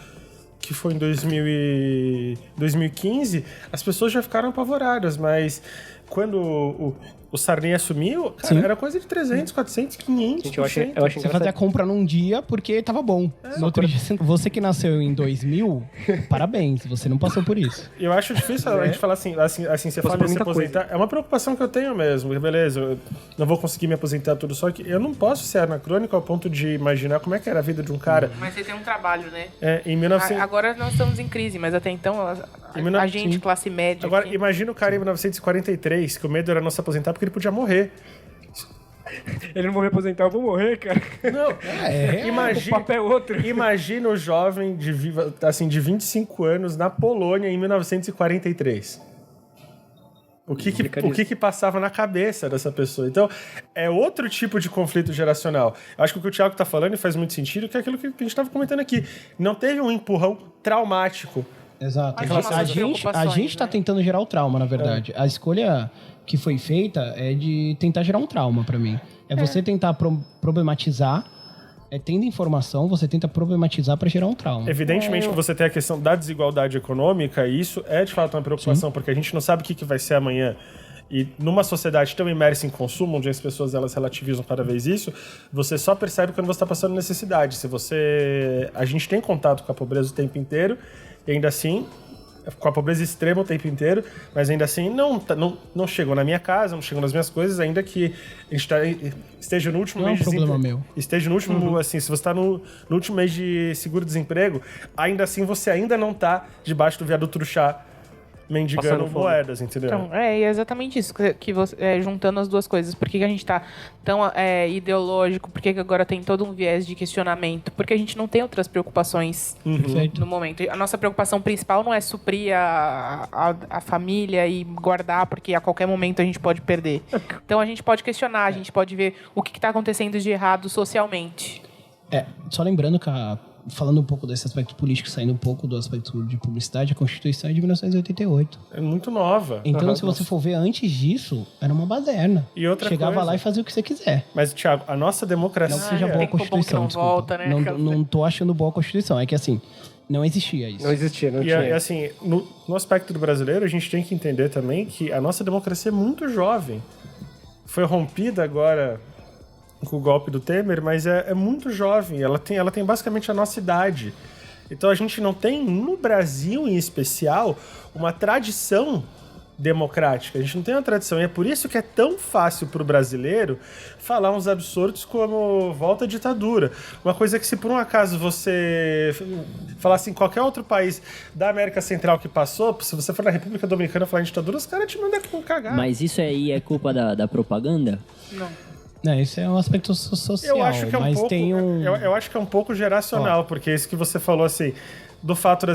que foi em 2015, as pessoas já ficaram apavoradas, mas quando o Sarney assumiu, cara, era coisa de 300, 400, 500%. Gente, eu achei Você fazia a compra num dia porque tava bom. No outro dia, você que nasceu em 2000, parabéns, você não passou por isso. Eu acho difícil a gente falar assim, você fala de se aposentar. É uma preocupação que eu tenho mesmo. Beleza, eu não vou conseguir me aposentar tudo, só que eu não posso ser anacrônico ao ponto de imaginar como é que era a vida de um cara. Mas você tem um trabalho, né? Em 1900... Agora nós estamos em crise, mas até então a gente, classe média... Agora, aqui... imagina o cara em 1943, que o medo era não se aposentar porque ele podia morrer. Ele não vai me aposentar, eu vou morrer, cara. Não, O papel é outro. Imagina o jovem de 25 anos na Polônia em 1943. O que passava na cabeça dessa pessoa? Então, é outro tipo de conflito geracional. Eu acho que o que o Thiago está falando e faz muito sentido, que é aquilo que a gente estava comentando aqui. Não teve um empurrão traumático. Exato. A gente está tentando gerar o trauma, na verdade. A escolha que foi feita é de tentar gerar um trauma para mim. Você tentar problematizar, tendo informação, você tenta problematizar para gerar um trauma. Evidentemente que você tem a questão da desigualdade econômica, e isso é de fato uma preocupação, porque a gente não sabe o que vai ser amanhã. E numa sociedade tão imersa em consumo, onde as pessoas elas relativizam cada vez isso, você só percebe quando você está passando necessidade. A gente tem contato com a pobreza o tempo inteiro, e ainda assim, com a pobreza extrema o tempo inteiro, mas ainda assim não chegou na minha casa, não chegou nas minhas coisas, ainda que a gente esteja no último mês de desemprego. Esteja no último, assim, se você está no último mês de seguro-desemprego, ainda assim você ainda não está debaixo do viaduto do chá mendigando moedas, entendeu? Então, é exatamente isso, que você, juntando as duas coisas. Por que a gente está tão ideológico? Por que agora tem todo um viés de questionamento? Porque a gente não tem outras preocupações no momento. A nossa preocupação principal não é suprir a família e guardar, porque a qualquer momento a gente pode perder. Então a gente pode questionar, a gente pode ver o que está acontecendo de errado socialmente. Só lembrando que falando um pouco desse aspecto político, saindo um pouco do aspecto de publicidade, a Constituição é de 1988. É muito nova. Então, se você for ver antes disso, era uma baderna. E outra Chegava coisa, lá e fazia o que você quiser. Mas, Thiago, a nossa democracia... Não que seja boa a Constituição, não desculpa. volta, né? Não tô achando boa a Constituição. É que, assim, não existia isso. Não tinha. E assim, no aspecto do brasileiro, a gente tem que entender também que a nossa democracia é muito jovem. Foi rompida agora com o golpe do Temer, mas é muito jovem. Ela tem basicamente a nossa idade. Então a gente não tem, no Brasil em especial, uma tradição democrática. A gente não tem uma tradição. E é por isso que é tão fácil para o brasileiro falar uns absurdos como volta à ditadura. Uma coisa que, se por um acaso você falasse em qualquer outro país da América Central que passou, se você for na República Dominicana falar em ditadura, os caras te mandam cagar. Mas isso aí é culpa da propaganda? Não. Esse é um aspecto social, eu acho que mas tem um... Eu acho que é um pouco geracional, porque isso que você falou, assim, do fato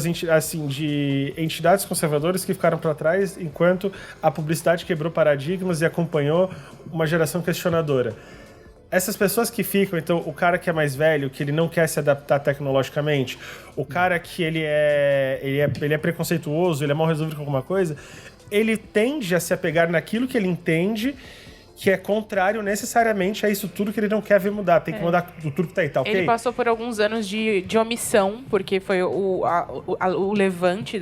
de entidades conservadoras que ficaram para trás enquanto a publicidade quebrou paradigmas e acompanhou uma geração questionadora. Essas pessoas que ficam, então, o cara que é mais velho, que ele não quer se adaptar tecnologicamente, o cara que ele é preconceituoso, ele é mal resolvido com alguma coisa, ele tende a se apegar naquilo que ele entende que é contrário necessariamente a isso tudo que ele não quer ver mudar. Tem que mudar tudo que tá aí, tá ok? Ele passou por alguns anos de omissão, porque foi o levante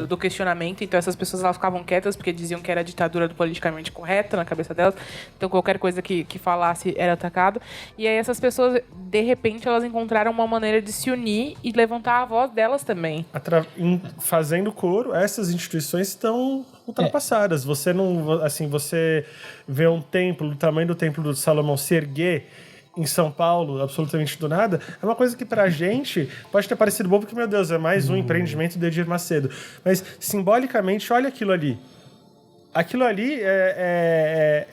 do questionamento. Então essas pessoas elas ficavam quietas porque diziam que era a ditadura do politicamente correto na cabeça delas. Então qualquer coisa que falasse era atacado. E aí essas pessoas, de repente, elas encontraram uma maneira de se unir e levantar a voz delas também. Fazendo coro, essas instituições estão ultrapassadas. Você não, assim, você vê um templo do tamanho do templo do Salomão se erguer em São Paulo, absolutamente do nada, é uma coisa que pra gente pode ter parecido bobo, porque, meu Deus, é mais um empreendimento de Edir Macedo. Mas, simbolicamente, olha aquilo ali. Aquilo ali é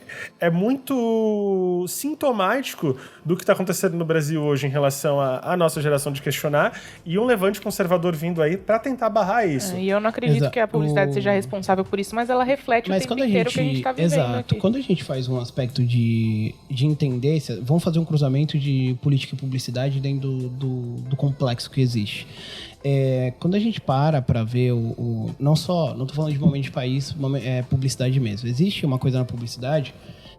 muito sintomático do que está acontecendo no Brasil hoje em relação à nossa geração de questionar e um levante conservador vindo aí para tentar barrar isso. E eu não acredito que a publicidade seja responsável por isso, mas ela reflete o tempo inteiro que a gente está vivendo aqui. Quando a gente faz um aspecto de entender, vamos fazer um cruzamento de política e publicidade dentro do complexo que existe. quando a gente para ver não tô falando de momento de país, publicidade mesmo. Existe uma coisa na publicidade,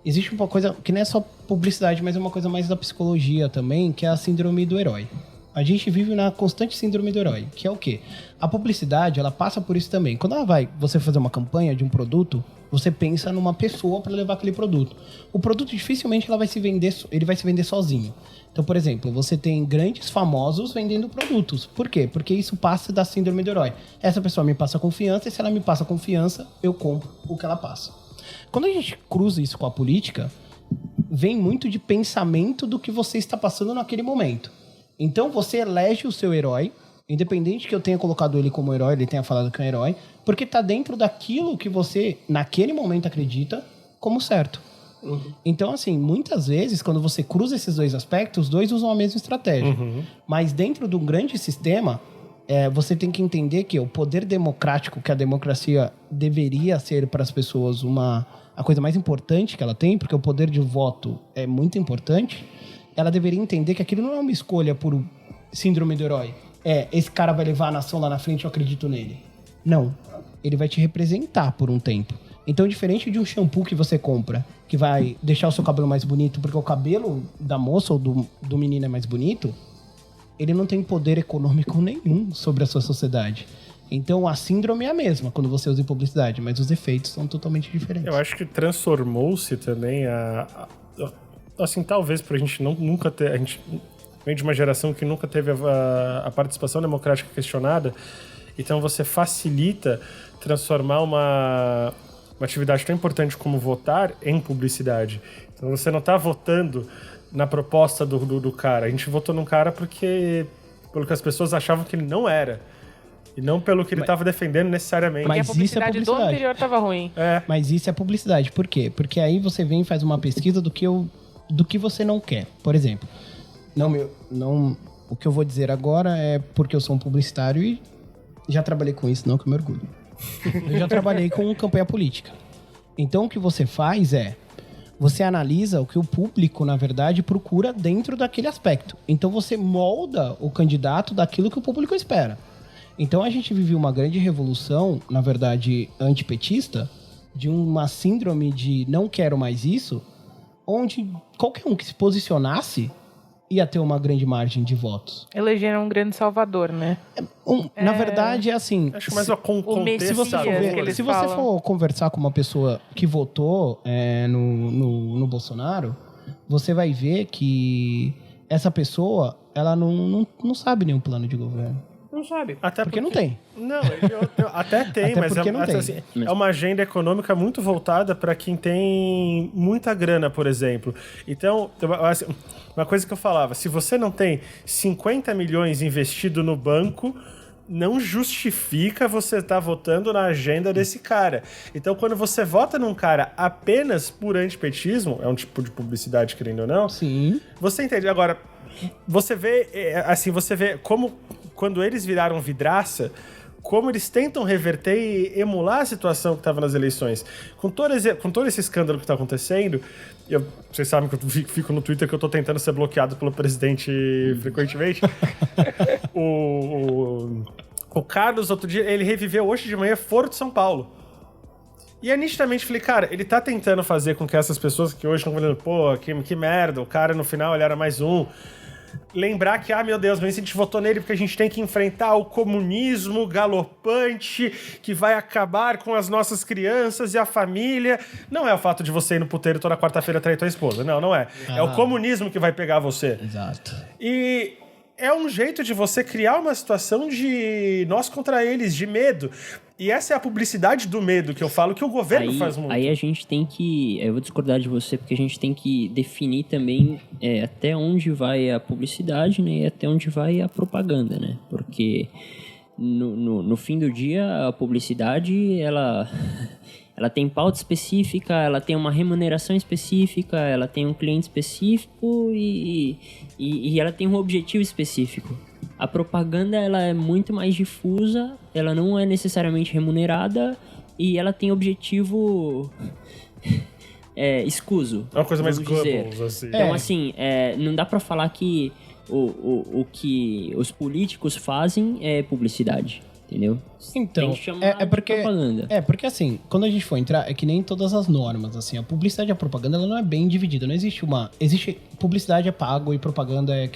existe uma coisa que não é só publicidade, mas é uma coisa mais da psicologia também, que é a síndrome do herói. A gente vive na constante síndrome do herói, que é o quê? A publicidade, ela passa por isso também. Quando você fazer uma campanha de um produto, você pensa numa pessoa para levar aquele produto. O produto dificilmente ele vai se vender sozinho. Então, por exemplo, você tem grandes famosos vendendo produtos. Por quê? Porque isso passa da síndrome do herói. Essa pessoa me passa confiança e se ela me passa confiança, eu compro o que ela passa. Quando a gente cruza isso com a política, vem muito de pensamento do que você está passando naquele momento. Então, você elege o seu herói, independente que eu tenha colocado ele como herói, ele tenha falado que é um herói, porque está dentro daquilo que você, naquele momento, acredita como certo. Uhum. Então, assim, muitas vezes, quando você cruza esses dois aspectos, os dois usam a mesma estratégia. Uhum. Mas dentro de um grande sistema, você tem que entender que o poder democrático, que a democracia deveria ser para as pessoas a coisa mais importante que ela tem, porque o poder de voto é muito importante, ela deveria entender que aquilo não é uma escolha por síndrome do herói. Esse cara vai levar a nação lá na frente, eu acredito nele. Não. Ele vai te representar por um tempo. Então, diferente de um shampoo que você compra, que vai deixar o seu cabelo mais bonito, porque o cabelo da moça ou do menino é mais bonito, ele não tem poder econômico nenhum sobre a sua sociedade. Então, a síndrome é a mesma quando você usa em publicidade, mas os efeitos são totalmente diferentes. Eu acho que transformou-se também assim, talvez pra gente nunca ter... A gente vem de uma geração que nunca teve a participação democrática questionada, então você facilita transformar uma atividade tão importante como votar em publicidade. Então você não está votando na proposta do cara. A gente votou num cara pelo que as pessoas achavam que ele não era. E não pelo que ele estava defendendo necessariamente. Mas porque a publicidade do anterior estava ruim. Mas isso é publicidade. Por quê? Porque aí você vem e faz uma pesquisa do que você não quer. Por exemplo, o que eu vou dizer agora é porque eu sou um publicitário e já trabalhei com isso, não que eu me orgulho. Eu já trabalhei com campanha política. Então, o que você faz você analisa o que o público, na verdade, procura dentro daquele aspecto. Então, você molda o candidato daquilo que o público espera. Então, a gente viveu uma grande revolução, na verdade, antipetista, de uma síndrome de não quero mais isso, onde qualquer um que se posicionasse ia ter uma grande margem de votos. Elegeram um grande salvador, né? Na verdade, é assim... Acho mais uma contexto. Se você for conversar com uma pessoa que votou no Bolsonaro, você vai ver que essa pessoa, ela não sabe nenhum plano de governo. Não sabe. Até porque não tem. Não, até tem, até mas assim, é uma agenda econômica muito voltada para quem tem muita grana, por exemplo. Então, assim, uma coisa que eu falava, se você não tem 50 milhões investido no banco, não justifica você estar votando na agenda desse cara. Então, quando você vota num cara apenas por antipetismo, é um tipo de publicidade, querendo ou não, sim, você entende. Agora, você vê como quando eles viraram vidraça, como eles tentam reverter e emular a situação que estava nas eleições. Com todo esse escândalo que está acontecendo, vocês sabem que eu fico no Twitter que eu estou tentando ser bloqueado pelo presidente frequentemente. O Carlos, outro dia, ele reviveu hoje de manhã Foro de São Paulo. E eu nitidamente falei, cara, ele tá tentando fazer com que essas pessoas que hoje estão falando, pô, que merda, o cara no final ele era mais um... Lembrar que, meu Deus, mas a gente votou nele porque a gente tem que enfrentar o comunismo galopante que vai acabar com as nossas crianças e a família. Não é o fato de você ir no puteiro toda quarta-feira trair tua esposa. Não é. É o comunismo que vai pegar você. Exato. E é um jeito de você criar uma situação de nós contra eles, de medo. E essa é a publicidade do medo que eu falo que o governo faz muito. Aí a gente tem que... Eu vou discordar de você, porque a gente tem que definir também até onde vai a publicidade, né? E até onde vai a propaganda, né? Porque no fim do dia, a publicidade, ela tem pauta específica, ela tem uma remuneração específica, ela tem um cliente específico e ela tem um objetivo específico. A propaganda, ela é muito mais difusa, ela não é necessariamente remunerada e ela tem objetivo escuso. É uma coisa mais global, assim. Então, assim, não dá pra falar que o que os políticos fazem é publicidade, entendeu? Então, tem que chamar de propaganda. Porque assim, quando a gente for entrar, é que nem todas as normas, assim, a publicidade e a propaganda, ela não é bem dividida, não existe uma... Existe, publicidade é pago e propaganda é,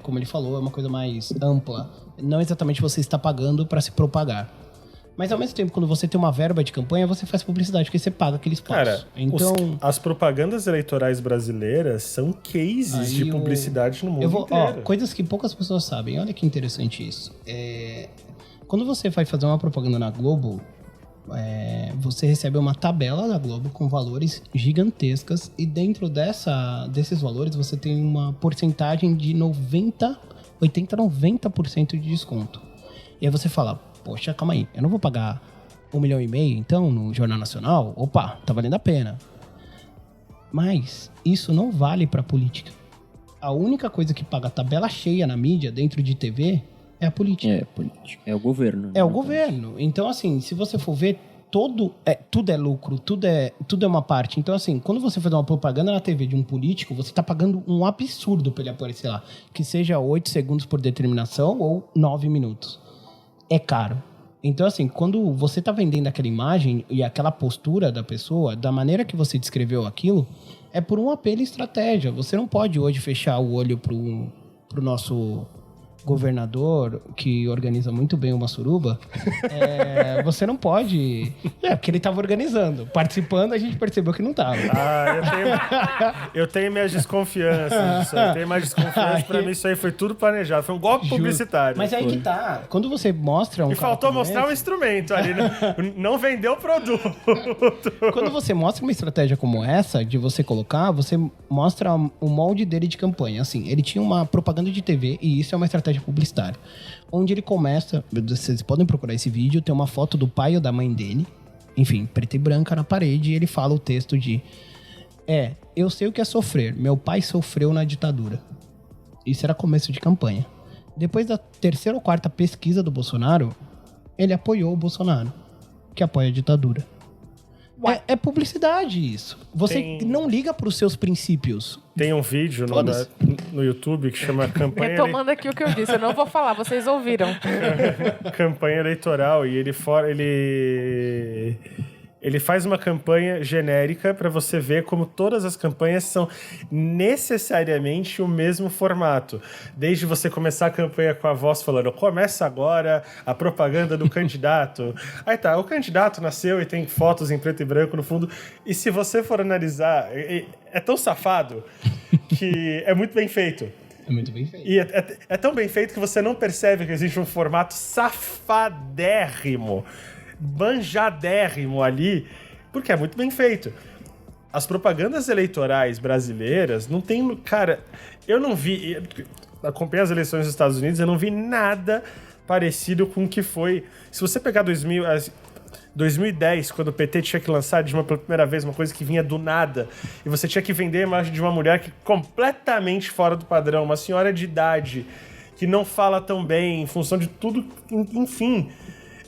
como ele falou, é uma coisa mais ampla. Não exatamente você está pagando para se propagar. Mas ao mesmo tempo, quando você tem uma verba de campanha, você faz publicidade, porque você paga aquele espaço. Cara, então, as propagandas eleitorais brasileiras são cases de publicidade no mundo inteiro. Coisas que poucas pessoas sabem. Olha que interessante isso. Quando você vai fazer uma propaganda na Globo, você recebe uma tabela da Globo com valores gigantescas e dentro desses valores você tem uma porcentagem de 80 a 90% de desconto. E aí você fala, poxa, calma aí, eu não vou pagar 1,5 milhão então no Jornal Nacional? Opa, tá valendo a pena. Mas isso não vale pra política. A única coisa que paga tabela cheia na mídia, dentro de TV, é a política. É, política. É o governo. É o governo. Então, assim, se você for ver, tudo é lucro, tudo é uma parte. Então, assim, quando você faz uma propaganda na TV de um político, você tá pagando um absurdo pra ele aparecer lá. Que seja 8 segundos por determinação ou 9 minutos. É caro. Então, assim, quando você tá vendendo aquela imagem e aquela postura da pessoa, da maneira que você descreveu aquilo, é por um apelo e estratégia. Você não pode hoje fechar o olho pro nosso governador, que organiza muito bem uma suruba. Você não pode... porque ele tava organizando. Participando, a gente percebeu que não tava. Eu tenho minhas desconfianças disso aí. Eu tenho mais desconfianças. Pra mim, isso aí foi tudo planejado. Foi um golpe publicitário. Mas aí que tá. Quando você mostra um... E faltou mostrar um instrumento ali. Não vendeu o produto. Quando você mostra uma estratégia como essa, de você colocar, você mostra o molde dele de campanha. Assim, ele tinha uma propaganda de TV, e isso é uma estratégia publicitária. Onde ele começa... Vocês podem procurar esse vídeo, tem uma foto do pai ou da mãe dele, enfim, preta e branca na parede, e ele fala o texto de... eu sei o que é sofrer. Meu pai sofreu na ditadura. Isso era começo de campanha. Depois da 3ª ou 4ª pesquisa do Bolsonaro, ele apoiou o Bolsonaro, que apoia a ditadura. É publicidade isso. Você não liga pros seus princípios. Tem um vídeo no YouTube que chama Campanha... Retomando aqui o que eu disse, eu não vou falar, vocês ouviram. Campanha eleitoral, e ele faz uma campanha genérica para você ver como todas as campanhas são necessariamente o mesmo formato. Desde você começar a campanha com a voz falando, começa agora a propaganda do candidato. Aí tá, o candidato nasceu e tem fotos em preto e branco no fundo. E se você for analisar, é tão safado que é muito bem feito. É muito bem feito. E é tão bem feito que você não percebe que existe um formato safadérrimo, banjadérrimo ali, porque é muito bem feito. As propagandas eleitorais brasileiras não tem... Cara, eu não vi... Acompanhei as eleições dos Estados Unidos, eu não vi nada parecido com o que foi... Se você pegar 2010, quando o PT tinha que lançar pela primeira vez uma coisa que vinha do nada, e você tinha que vender a imagem de uma mulher que completamente fora do padrão, uma senhora de idade, que não fala tão bem, em função de tudo, enfim...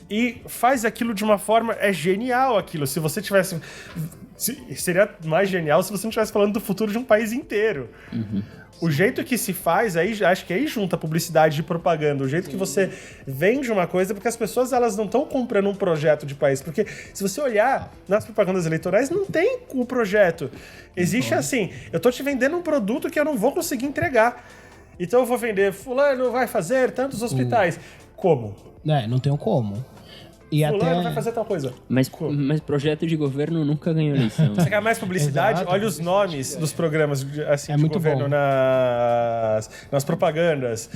E faz aquilo de uma forma... É genial aquilo. Se você tivesse... Seria mais genial se você não estivesse falando do futuro de um país inteiro. Uhum. O jeito que se faz, acho que aí junta publicidade e propaganda. O jeito que você vende uma coisa, porque as pessoas elas não estão comprando um projeto de país. Porque se você olhar nas propagandas eleitorais, não tem o projeto. Existe assim, eu tô te vendendo um produto que eu não vou conseguir entregar. Então eu vou vender, fulano vai fazer tantos hospitais. Como? Não tem como. E fulano vai fazer tal coisa. Mas projeto de governo nunca ganhou eleição. Você quer mais publicidade? Exato, olha os nomes dos programas assim, de muito governo bom. nas propagandas.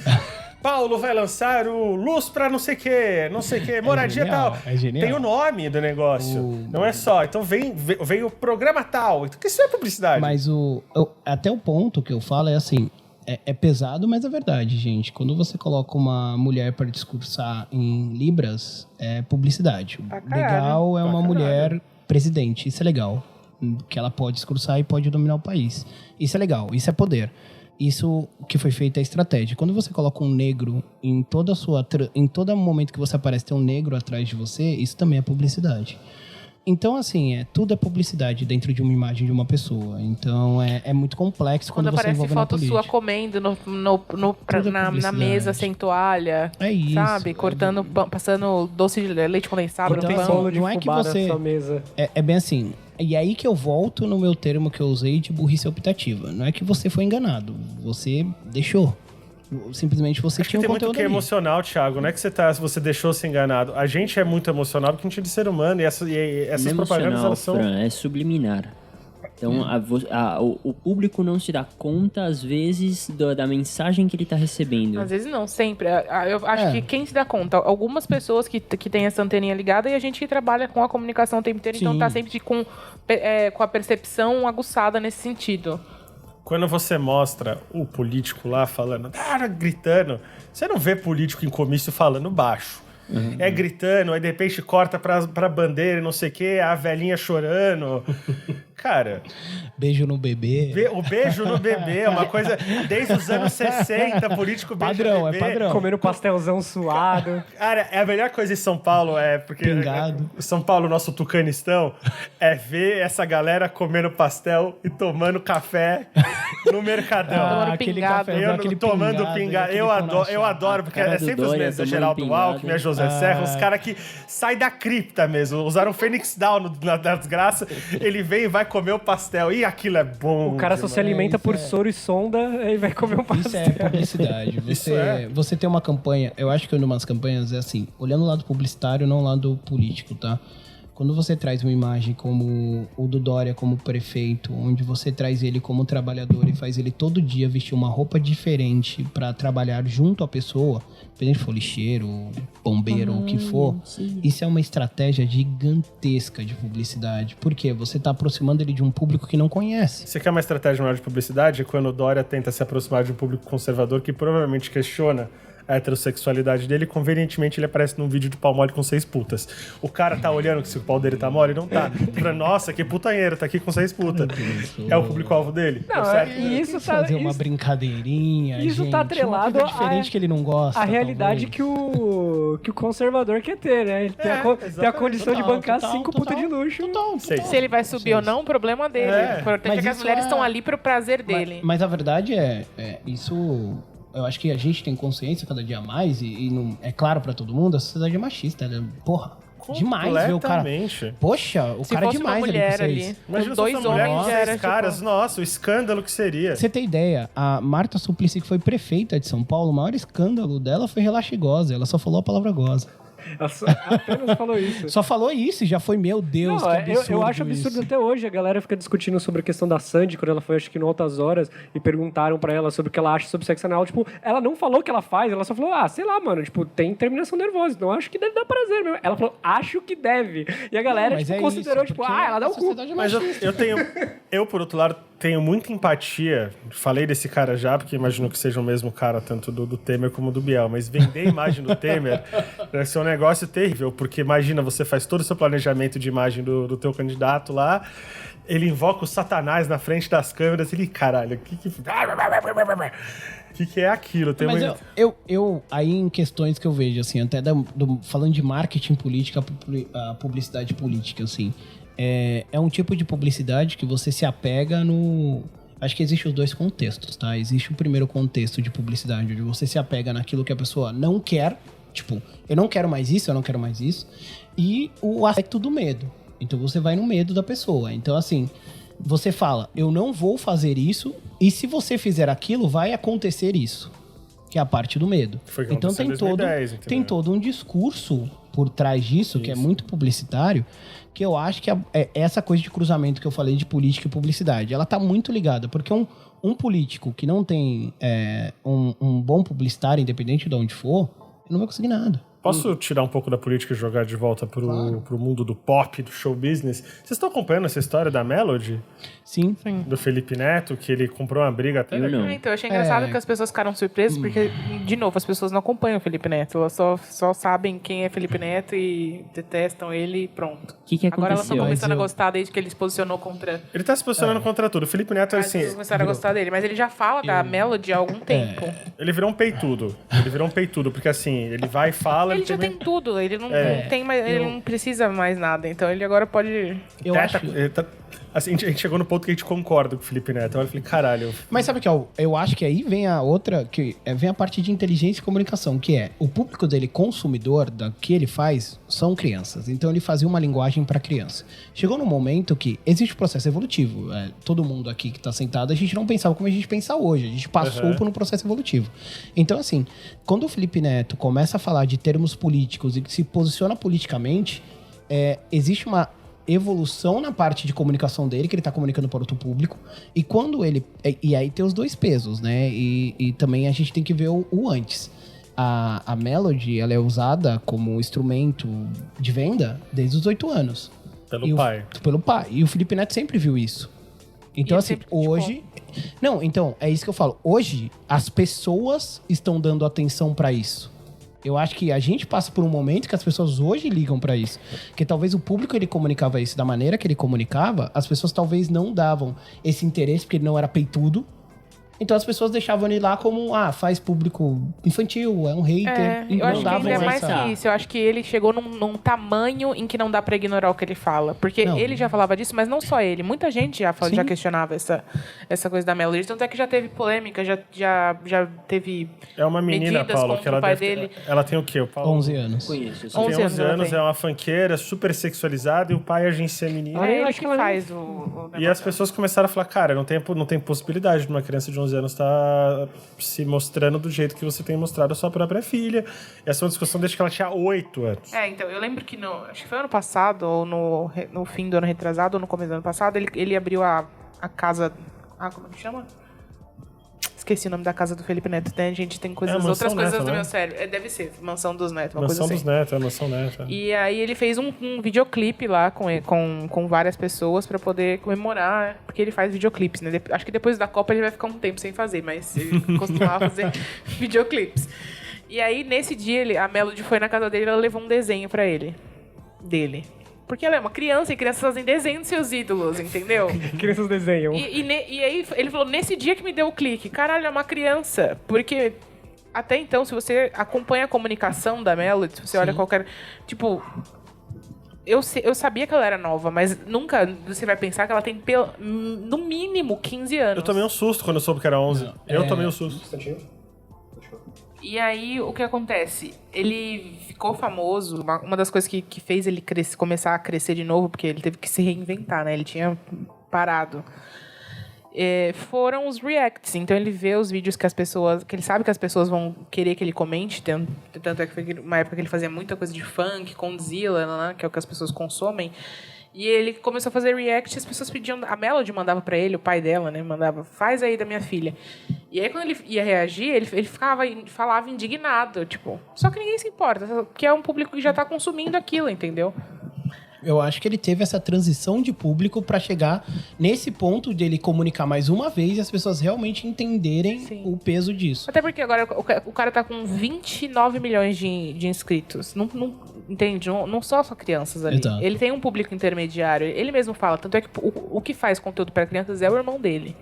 Paulo vai lançar o Luz pra não sei o quê, moradia genial, tal. é genial. Tem o nome do negócio. Não é só. Então vem o programa tal. Então, isso é publicidade. Mas até o ponto que eu falo é assim... É pesado, mas é verdade, gente. Quando você coloca uma mulher para discursar em libras, é publicidade. Legal é uma mulher presidente. Isso é legal. Que ela pode discursar e pode dominar o país. Isso é legal. Isso é poder. Isso que foi feito é estratégia. Quando você coloca um negro em todo momento que você aparece, tem um negro atrás de você, isso também é publicidade. Então, assim, tudo é publicidade dentro de uma imagem de uma pessoa. Então, é muito complexo quando você aparece envolve na foto política. sua comendo Tudo é na publicidade. mesa sem toalha. É isso. Sabe? Cortando, passando doce de leite condensado Então, no Tem assim, pão. bolo de não é que fubá você- na sua mesa. É bem assim. E aí que eu volto no meu termo que eu usei de burrice optativa. Não é que você foi enganado. Você deixou. Simplesmente você Acho que tinha um tem muito conteúdo que é ali. emocional, Thiago. Não é que você deixou se enganado. A gente é muito emocional porque a gente é de ser humano e essas Não é propagandas, emocional, elas são... Fran, é subliminar. Então, o público não se dá conta, às vezes, da mensagem que ele está recebendo. Às vezes não, sempre. Eu acho É. que quem se dá conta? Algumas pessoas que têm essa anteninha ligada e a gente que trabalha com a comunicação o tempo inteiro, então Sim. tá sempre com a percepção aguçada nesse sentido. Quando você mostra o político lá falando, gritando, você não vê político em comício falando baixo. É gritando, aí de repente corta pra bandeira e não sei o quê, a velhinha chorando. Cara, Beijo no bebê. o beijo no bebê é uma coisa desde os anos 60, político beijo Padrão, no bebê. é padrão. Comendo pastelzão suado. Cara, é a melhor coisa em São Paulo, porque Pingado. São Paulo, nosso tucanistão, é ver essa galera comendo pastel e tomando café no Mercadão. Tomando aquele pingado. cafezão, Eu aquele tomando pingado, pingado. aquele Eu pão na adoro, chapa. porque cara é do sempre os Dória mesmos. É tomando Geraldo pingado. Alckmin, é José Serra, os caras que saem da cripta mesmo. Usaram o Fênix Down na desgraça. Ele vem e vai comer o pastel. E aquilo é bom. O cara só se alimenta por soro e sonda e vai comer um Isso pastel. é publicidade. Isso é. Você tem uma campanha, eu acho que uma das campanhas é assim, olhando o lado publicitário, não o lado político, tá? Quando você traz uma imagem como o do Dória como prefeito, onde você traz ele como trabalhador e faz ele todo dia vestir uma roupa diferente pra trabalhar junto à pessoa, independente se for lixeiro, bombeiro, o que for, isso é uma estratégia gigantesca de publicidade. Por quê? Você tá aproximando ele de um público que não conhece. Você quer uma estratégia maior de publicidade? É quando o Dória tenta se aproximar de um público conservador que provavelmente questiona a heterossexualidade dele, convenientemente ele aparece num vídeo de pau mole com 6 putas. O cara tá olhando que se o pau dele tá mole, não tá. Falando, nossa, que putanheiro, tá aqui com 6 putas. É o público-alvo dele? Não, certo? e isso tá... Fazer uma isso- brincadeirinha, isso gente, tá atrelado uma coisa diferente a- que ele não gosta. A realidade talvez. que o conservador quer ter, né? Ele tem, tem a exatamente. condição de Total, bancar total, 5 total, putas de luxo. Total, Sei. Se ele vai subir ou não, o problema dele. É. O importante Mas é que as isso mulheres é- estão ali pro prazer dele. Mas a verdade isso. Eu acho que a gente tem consciência cada dia mais, e não, é claro pra todo mundo, a sociedade é machista. Ela, porra, demais ver o cara. Completamente. Poxa, o Se cara é fosse uma demais mulher ali com ali, vocês. Imagina com se fosse dois uma mulher homens com já 6 era caras. tipo... Nossa, o escândalo que seria. Pra você ter ideia, a Marta Suplicy, que foi prefeita de São Paulo, o maior escândalo dela foi relaxe goza. Ela só falou a palavra goza. Ela só apenas falou isso. Só falou isso e já foi, meu Deus, Não, que absurdo eu acho absurdo isso. até hoje. A galera fica discutindo sobre a questão da Sandy, quando ela foi, acho que no Altas Horas, e perguntaram pra ela sobre o que ela acha sobre sexo anal. Tipo, ela não falou o que ela faz, ela só falou, sei lá, mano, tipo, tem terminação nervosa, então acho que deve dar prazer mesmo. Ela falou, acho que deve. E a galera, Mas tipo, é considerou, isso, tipo, porque ela dá a o cu. sociedade é Mas machista. eu, por outro lado, tenho muita empatia. Falei desse cara já, porque imagino que seja o mesmo cara, tanto do Temer como do Biel. Mas vender a imagem do Temer deve ser um negócio terrível, porque imagina, você faz todo o seu planejamento de imagem do teu candidato lá, ele invoca o Satanás na frente das câmeras, ele, caralho, o que é aquilo? Tem Mas uma- eu, aí em questões que eu vejo, assim, até falando de marketing política, a publicidade política, assim, é um tipo de publicidade que você se apega no... Acho que existem os dois contextos, tá? Existe o primeiro contexto de publicidade, onde você se apega naquilo que a pessoa não quer, tipo, eu não quero mais isso, eu não quero mais isso, e o aspecto do medo. Então você vai no medo da pessoa. Então, assim, você fala, eu não vou fazer isso, e se você fizer aquilo, vai acontecer isso. Que é a parte do medo. Foi o que Então aconteceu em 2010, entendeu? tem todo um discurso por trás disso, que é muito publicitário, que eu acho que é essa coisa de cruzamento que eu falei de política e publicidade, ela tá muito ligada, porque um político que não tem um bom publicitário, independente de onde for, ele não vai conseguir nada. Posso tirar um pouco da política e jogar de volta pro mundo do pop, do show business? Vocês estão acompanhando essa história da Melody? Sim. Do Felipe Neto, que ele comprou uma briga até... Eu não. Então, eu achei engraçado que as pessoas ficaram surpresas, porque, de novo, as pessoas não acompanham o Felipe Neto. Elas só sabem quem é Felipe Neto e detestam ele e pronto. O que Agora elas estão aconteceu? começando a Mas eu- gostar desde que ele se posicionou contra... Ele tá se posicionando contra tudo. O Felipe Neto, As assim, pessoas começaram a gostar dele. Mas ele já fala da Melody há algum tempo. ele virou um peitudo. Ele virou um peitudo, porque assim, ele vai e fala... ele já tem tudo, ele não tem mais, ele não precisa mais nada, então ele agora pode... Assim, a gente chegou no ponto que a gente concorda com o Felipe Neto. Eu falei, caralho. Mas sabe o que? Eu acho que aí vem a outra, vem a parte de inteligência e comunicação, que é o público dele, consumidor, do que ele faz, são crianças. Então ele fazia uma linguagem para criança. Chegou num momento que existe um processo evolutivo. Todo mundo aqui que tá sentado, a gente não pensava como a gente pensa hoje. A gente passou por um processo evolutivo. Então, assim, quando o Felipe Neto começa a falar de termos políticos e se posiciona politicamente, existe uma evolução na parte de comunicação dele, que ele tá comunicando para outro público, e quando ele... E aí tem os dois pesos, né? E também a gente tem que ver o antes. A Melody, ela é usada como instrumento de venda desde os 8 anos. Pelo pai. E o Felipe Neto sempre viu isso. Então, assim, hoje... Não, então, é isso que eu falo. Hoje, as pessoas estão dando atenção para isso. Eu acho que a gente passa por um momento que as pessoas hoje ligam pra isso. Que talvez o público, ele comunicava isso da maneira que ele comunicava, as pessoas talvez não davam esse interesse, porque ele não era peitudo. Então as pessoas deixavam ele lá como, faz público infantil, é um hater. Eu acho que ainda é mais que isso. Eu acho que ele chegou num tamanho em que não dá pra ignorar o que ele fala. Porque ele já falava disso, mas não só ele. Muita gente já questionava essa coisa da Melody. Tanto é que já teve polêmica, já teve É uma menina, Paulo, que ela pai dele. Ela tem o quê? O Paulo? 11 anos. Conheço. Tem 11 anos, é uma funkeira super sexualizada e o pai agencia a menina. Ele que faz o E as pessoas começaram a falar, cara, não tem possibilidade de uma criança de 11 anos estar se mostrando do jeito que você tem mostrado a sua própria filha. Essa é uma discussão desde que ela tinha 8 anos. Então, eu lembro que acho que foi ano passado, ou no fim do ano retrasado, ou no começo do ano passado, ele abriu a casa... como é que chama? Esqueci o nome da casa do Felipe Neto. A gente tem outras coisas do meu cérebro. Deve ser, Mansão dos Netos, uma coisa assim. Mansão dos Netos, Mansão Neto. E aí ele fez um videoclipe lá com várias pessoas pra poder comemorar, porque ele faz videoclipes, né? Acho que depois da Copa ele vai ficar um tempo sem fazer, mas ele costumava fazer videoclipes. E aí, nesse dia, a Melody foi na casa dele e ela levou um desenho pra ele. Dele. Porque ela é uma criança e crianças fazem desenho dos seus ídolos, entendeu? Crianças desenham. E aí ele falou, nesse dia que me deu o clique, caralho, é uma criança. Porque até então, se você acompanha a comunicação da Melody, se você olha qualquer... Tipo, eu sabia que ela era nova, mas nunca você vai pensar que ela tem no mínimo 15 anos. Eu tomei um susto quando eu soube que era 11. Eu tomei um susto. E aí, o que acontece? Ele ficou famoso, uma das coisas que fez ele começar a crescer de novo, porque ele teve que se reinventar, né? Ele tinha parado. Foram os reacts. Então, ele vê os vídeos que ele sabe que as pessoas vão querer que ele comente. Tanto é que foi uma época que ele fazia muita coisa de funk, Condzilla, né? Que é o que as pessoas consomem. E ele começou a fazer react e as pessoas pediam... A Melody mandava pra ele, o pai dela, né? Mandava, faz aí da minha filha. E aí, quando ele ia reagir, ele falava indignado, tipo... Só que ninguém se importa, porque é um público que já tá consumindo aquilo, entendeu? Eu acho que ele teve essa transição de público pra chegar nesse ponto de ele comunicar mais uma vez e as pessoas realmente entenderem o peso disso. Até porque agora o cara tá com 29 milhões de inscritos. Entende? Não só crianças ali. Exato. Ele tem um público intermediário. Ele mesmo fala. Tanto é que o que faz conteúdo para crianças é o irmão dele.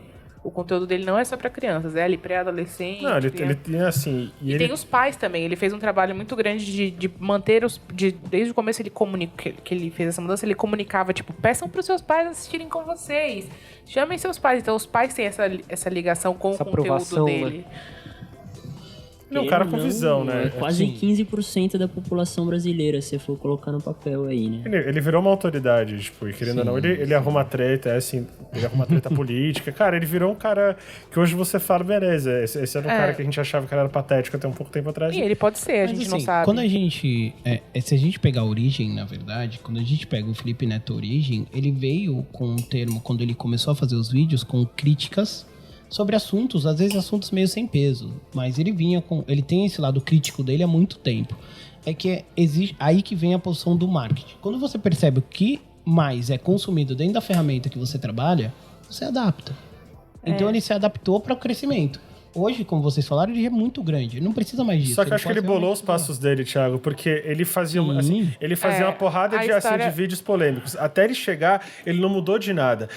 O conteúdo dele não é só para crianças. É ali pré-adolescente. Não, ele tem assim... E tem os pais também. Ele fez um trabalho muito grande de manter desde o começo ele que ele fez essa mudança, ele comunicava, tipo, peçam para os seus pais assistirem com vocês. Chamem seus pais. Então os pais têm essa ligação com o conteúdo dele. Né? Não, o cara com visão, né? É quase 15% da população brasileira, se for colocar no papel aí, né? Ele virou uma autoridade, tipo, e querendo ou não, ele arruma treta, ele arruma treta política. Cara, ele virou um cara que hoje você fala, beleza, esse era um cara que a gente achava que era patético até um pouco tempo atrás. E ele pode ser, a gente não sabe. Quando a gente... se a gente pegar a origem, na verdade, quando a gente pega o Felipe Neto Origem, ele veio com um termo, quando ele começou a fazer os vídeos, com críticas sobre assuntos, às vezes assuntos meio sem peso, mas ele tem esse lado crítico dele há muito tempo. Existe aí que vem a posição do marketing. Quando você percebe o que mais é consumido dentro da ferramenta que você trabalha, você adapta. Então ele se adaptou para o crescimento. Hoje, como vocês falaram, ele é muito grande. Ele não precisa mais disso. Só que eu acho que ele bolou os passos dele, Thiago, porque ele fazia, uma porrada de vídeos polêmicos. Até ele chegar, ele não mudou de nada.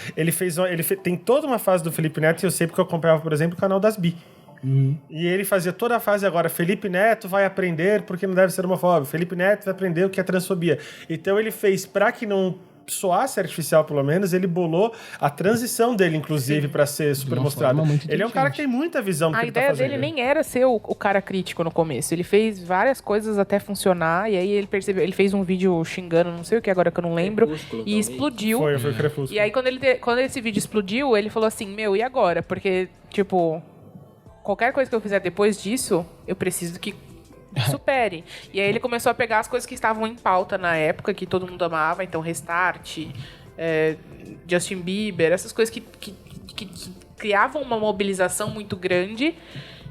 Tem toda uma fase do Felipe Neto, e eu sei porque eu acompanhava, por exemplo, o canal das Bi. E ele fazia toda a fase agora, Felipe Neto vai aprender porque não deve ser homofóbico, Felipe Neto vai aprender o que é transfobia. Então ele fez, pra que não soasse artificial pelo menos, ele bolou a transição dele, inclusive, pra ser super mostrado. Ele é um cara que tem muita visão do que ele tá fazendo. A ideia dele nem era ser o cara crítico no começo. Ele fez várias coisas até funcionar, e aí ele percebeu, ele fez um vídeo xingando, não sei o que agora que eu não lembro, Crepúsculo, e talvez. explodiu. Foi o Crepúsculo. E aí quando esse vídeo explodiu, ele falou assim, e agora? Porque, tipo, qualquer coisa que eu fizer depois disso, eu preciso que supere. E aí ele começou a pegar as coisas que estavam em pauta na época, que todo mundo amava, então Restart, Justin Bieber, essas coisas que criavam uma mobilização muito grande,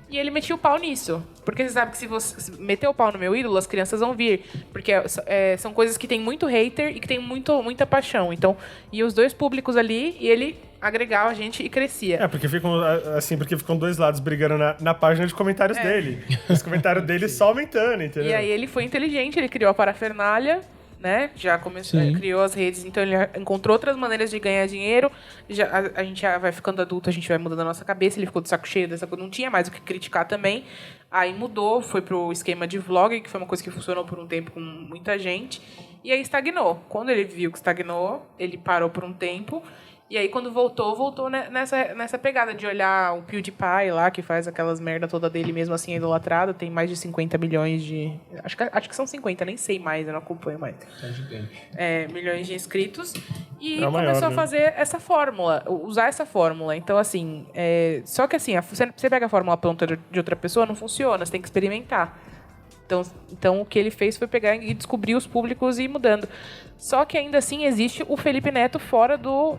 e ele metia o pau nisso. Porque você sabe que se você meter o pau no meu ídolo, as crianças vão vir. Porque são coisas que tem muito hater e que tem muita paixão. Então, e os dois públicos ali, e ele agregava a gente e crescia. Porque ficam dois lados brigando na página de comentários dele. Os comentários dele só aumentando, entendeu? E aí ele foi inteligente, ele criou a parafernália, né? Já começou, criou as redes, então ele encontrou outras maneiras de ganhar dinheiro. A gente já vai ficando adulto, a gente vai mudando a nossa cabeça, ele ficou de saco cheio dessa coisa, não tinha mais o que criticar também. Aí mudou, foi pro esquema de vlog, que foi uma coisa que funcionou por um tempo com muita gente, e aí estagnou. Quando ele viu que estagnou, ele parou por um tempo. E aí, quando voltou nessa pegada de olhar o PewDiePie lá, que faz aquelas merda toda dele mesmo assim, idolatrado. Tem mais de 50 milhões de... Acho que são 50, nem sei mais, eu não acompanho mais. Tá gigante. Milhões de inscritos. E É o maior, começou né? a fazer essa fórmula, usar essa fórmula. Então, assim, só que assim, você pega a fórmula pronta de outra pessoa, não funciona, você tem que experimentar. Então, o que ele fez foi pegar e descobrir os públicos e ir mudando. Só que ainda assim existe o Felipe Neto fora do...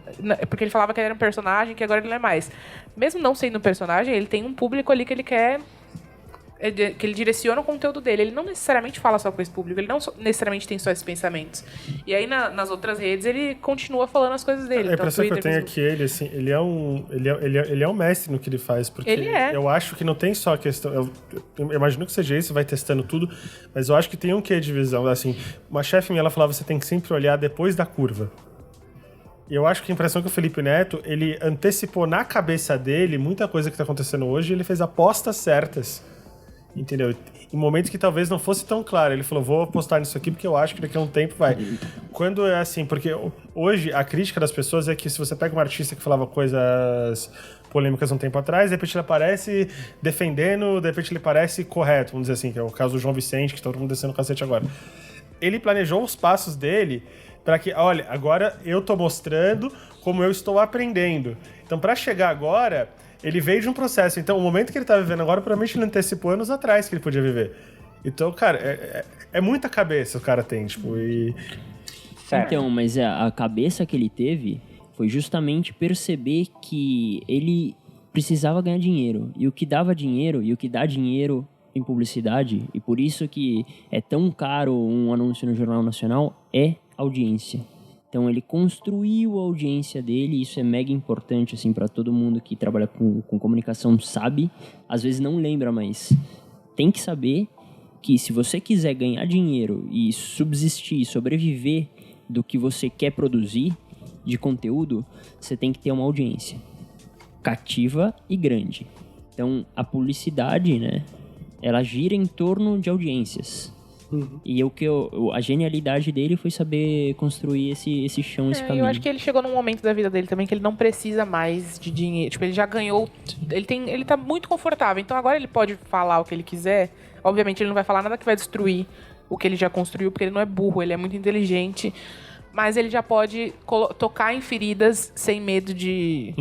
Porque ele falava que ele era um personagem, que agora ele não é mais. Mesmo não sendo um personagem, ele tem um público ali que ele quer... que ele direciona o conteúdo dele. Ele não necessariamente fala só com esse público, ele não necessariamente tem só esses pensamentos. E aí, nas outras redes, ele continua falando as coisas dele. A impressão Twitter, que eu tenho é que ele, assim, ele é um mestre no que ele faz. Porque Ele é. eu acho que não tem só a questão... Eu imagino que seja isso, vai testando tudo, mas eu acho que tem um quê de visão. Assim, uma chefe minha, ela falava, você tem que sempre olhar depois da curva. E eu acho que a impressão que o Felipe Neto, ele antecipou na cabeça dele muita coisa que está acontecendo hoje, e ele fez apostas certas. Entendeu? Em momentos que talvez não fosse tão claro. Ele falou, vou apostar nisso aqui porque eu acho que daqui a um tempo vai. Quando é assim, porque hoje a crítica das pessoas é que se você pega um artista que falava coisas polêmicas um tempo atrás, de repente ele aparece defendendo, de repente ele parece correto, vamos dizer assim, que é o caso do João Vicente, que tá todo mundo descendo o cacete agora. Ele planejou os passos dele para que, olha, agora eu tô mostrando como eu estou aprendendo. Então, para chegar agora... Ele veio de um processo. Então, o momento que ele tá vivendo agora, provavelmente ele antecipou anos atrás que ele podia viver. Então, cara, é muita cabeça o cara tem, tipo, e... Certo. Então, mas a cabeça que ele teve foi justamente perceber que ele precisava ganhar dinheiro. E o que dava dinheiro, e o que dá dinheiro em publicidade, e por isso que é tão caro um anúncio no Jornal Nacional, é audiência. Então ele construiu a audiência dele, e isso é mega importante assim para todo mundo que trabalha com comunicação, sabe, às vezes não lembra, mas tem que saber que se você quiser ganhar dinheiro e subsistir, sobreviver do que você quer produzir de conteúdo, você tem que ter uma audiência cativa e grande. Então a publicidade, né, ela gira em torno de audiências. E a genialidade dele foi saber construir esse chão, esse caminho. Eu acho que ele chegou num momento da vida dele também que ele não precisa mais de dinheiro. Tipo, ele já ganhou... Ele tá muito confortável. Então agora ele pode falar o que ele quiser. Obviamente ele não vai falar nada que vai destruir o que ele já construiu, porque ele não é burro, ele é muito inteligente. Mas ele já pode tocar em feridas sem medo de...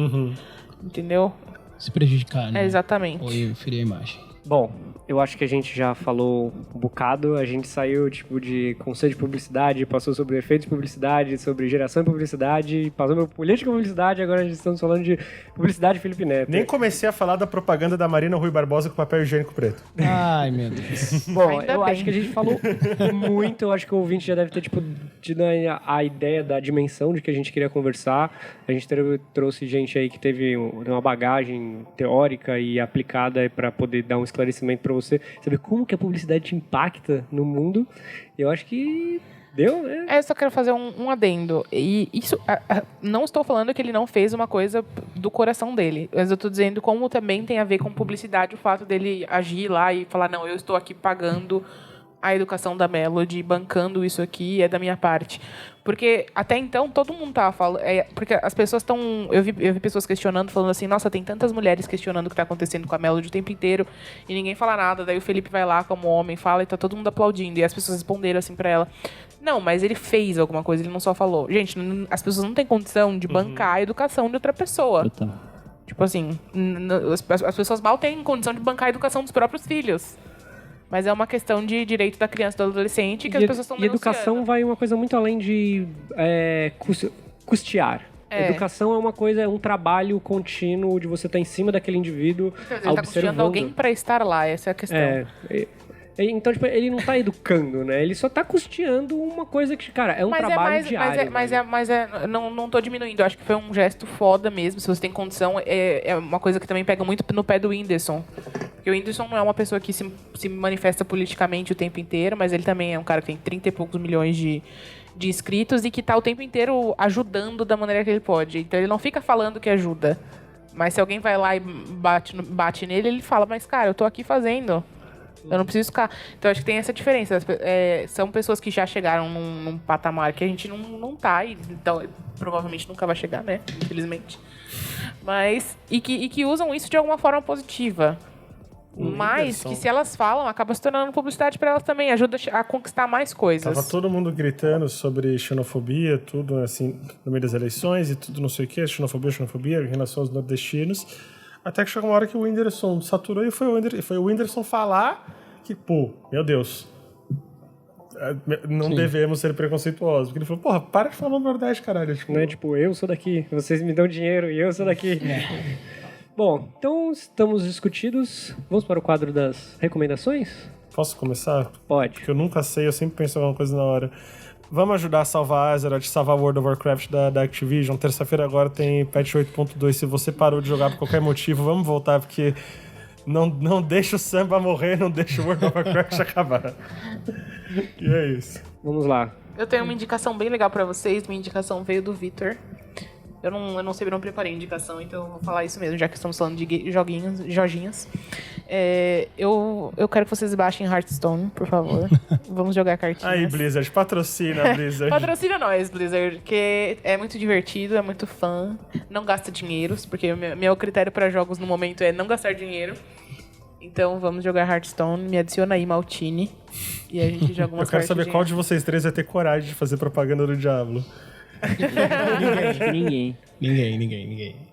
Entendeu? Se prejudicar, né? Exatamente. Ou ferir a imagem. Bom, eu acho que a gente já falou um bocado, a gente saiu tipo de conceito de publicidade, passou sobre efeitos de publicidade, sobre geração de publicidade, passou por política de publicidade, agora a gente estamos falando de publicidade Felipe Neto. Nem comecei a falar da propaganda da Marina Rui Barbosa com papel higiênico preto. Ai, meu Deus. Bom, Ainda eu bem. acho que a gente falou muito, eu acho que o ouvinte já deve ter tipo, tido a ideia da dimensão de que a gente queria conversar. A gente trouxe gente aí que teve uma bagagem teórica e aplicada para poder dar um esclarecimento para você, saber como que a publicidade te impacta no mundo. Eu acho que Deu? É. Eu só quero fazer um adendo. E isso, não estou falando que ele não fez uma coisa do coração dele, mas eu estou dizendo como também tem a ver com publicidade o fato dele agir lá e falar, não, eu estou aqui pagando a educação da Melody, bancando isso aqui, é da minha parte. Porque até então todo mundo tava falando. Porque as pessoas estão. Eu vi pessoas questionando, falando assim, nossa, tem tantas mulheres questionando o que está acontecendo com a Melody o tempo inteiro e ninguém fala nada. Daí o Felipe vai lá como homem, fala e tá todo mundo aplaudindo. E as pessoas responderam assim pra ela. Não, mas ele fez alguma coisa, ele não só falou. Gente, as pessoas não têm condição de bancar a educação de outra pessoa. Total. Tipo assim, as pessoas mal têm condição de bancar a educação dos próprios filhos. Mas é uma questão de direito da criança e do adolescente que as pessoas estão denunciando. E educação vai uma coisa muito além de custear. Educação é uma coisa, é um trabalho contínuo de você estar em cima daquele indivíduo, ele está custeando alguém para estar lá, essa é a questão. Então, tipo, ele não tá educando, né? Ele só tá custeando uma coisa que, cara, é um trabalho diário. Mas não tô diminuindo. Eu acho que foi um gesto foda mesmo. Se você tem condição, é uma coisa que também pega muito no pé do Whindersson. Porque o Whindersson não é uma pessoa que se manifesta politicamente o tempo inteiro, mas ele também é um cara que tem 30 e poucos milhões de inscritos e que tá o tempo inteiro ajudando da maneira que ele pode. Então ele não fica falando que ajuda. Mas se alguém vai lá e bate nele, ele fala, mas cara, eu tô aqui fazendo. Eu não preciso ficar. Então, acho que tem essa diferença. São pessoas que já chegaram num patamar que a gente não tá. Então, provavelmente nunca vai chegar, né? Infelizmente. Mas... E que usam isso de alguma forma positiva. Mas que se elas falam, acaba se tornando publicidade para elas também. Ajuda a conquistar mais coisas. Tava todo mundo gritando sobre xenofobia, tudo assim, no meio das eleições e tudo não sei o que. Xenofobia em relação aos nordestinos. Até que chegou uma hora que o Whindersson saturou e foi o Whindersson falar que, pô, meu Deus, não devemos ser preconceituosos. Porque ele falou, porra, para de falar do Nordeste, caralho. Tipo, não é tipo, eu sou daqui, vocês me dão dinheiro e eu sou daqui. Bom, então estamos discutidos. Vamos para o quadro das recomendações? Posso começar? Pode. Porque eu nunca sei, eu sempre penso em alguma coisa na hora. Vamos ajudar a salvar Azeroth, salvar World of Warcraft da Activision. Terça-feira agora tem patch 8.2. Se você parou de jogar por qualquer motivo, vamos voltar, porque não deixa o samba morrer, não deixa o World of Warcraft acabar. E é isso. Vamos lá. Eu tenho uma indicação bem legal pra vocês. Minha indicação veio do Vitor. Eu não sei, eu não preparei a indicação, então eu vou falar isso mesmo, já que estamos falando de joguinhos. Eu quero que vocês baixem Hearthstone, por favor. Vamos jogar cartinhas. Aí, Blizzard, patrocina, Blizzard. Patrocina nós, Blizzard, porque é muito divertido, é muito fã. Não gasta dinheiro, porque meu critério para jogos no momento é não gastar dinheiro. Então vamos jogar Hearthstone, me adiciona aí, Maltini, e a gente joga umas Eu quero saber qual de vocês três vai ter coragem de fazer propaganda do Diablo. Ninguém.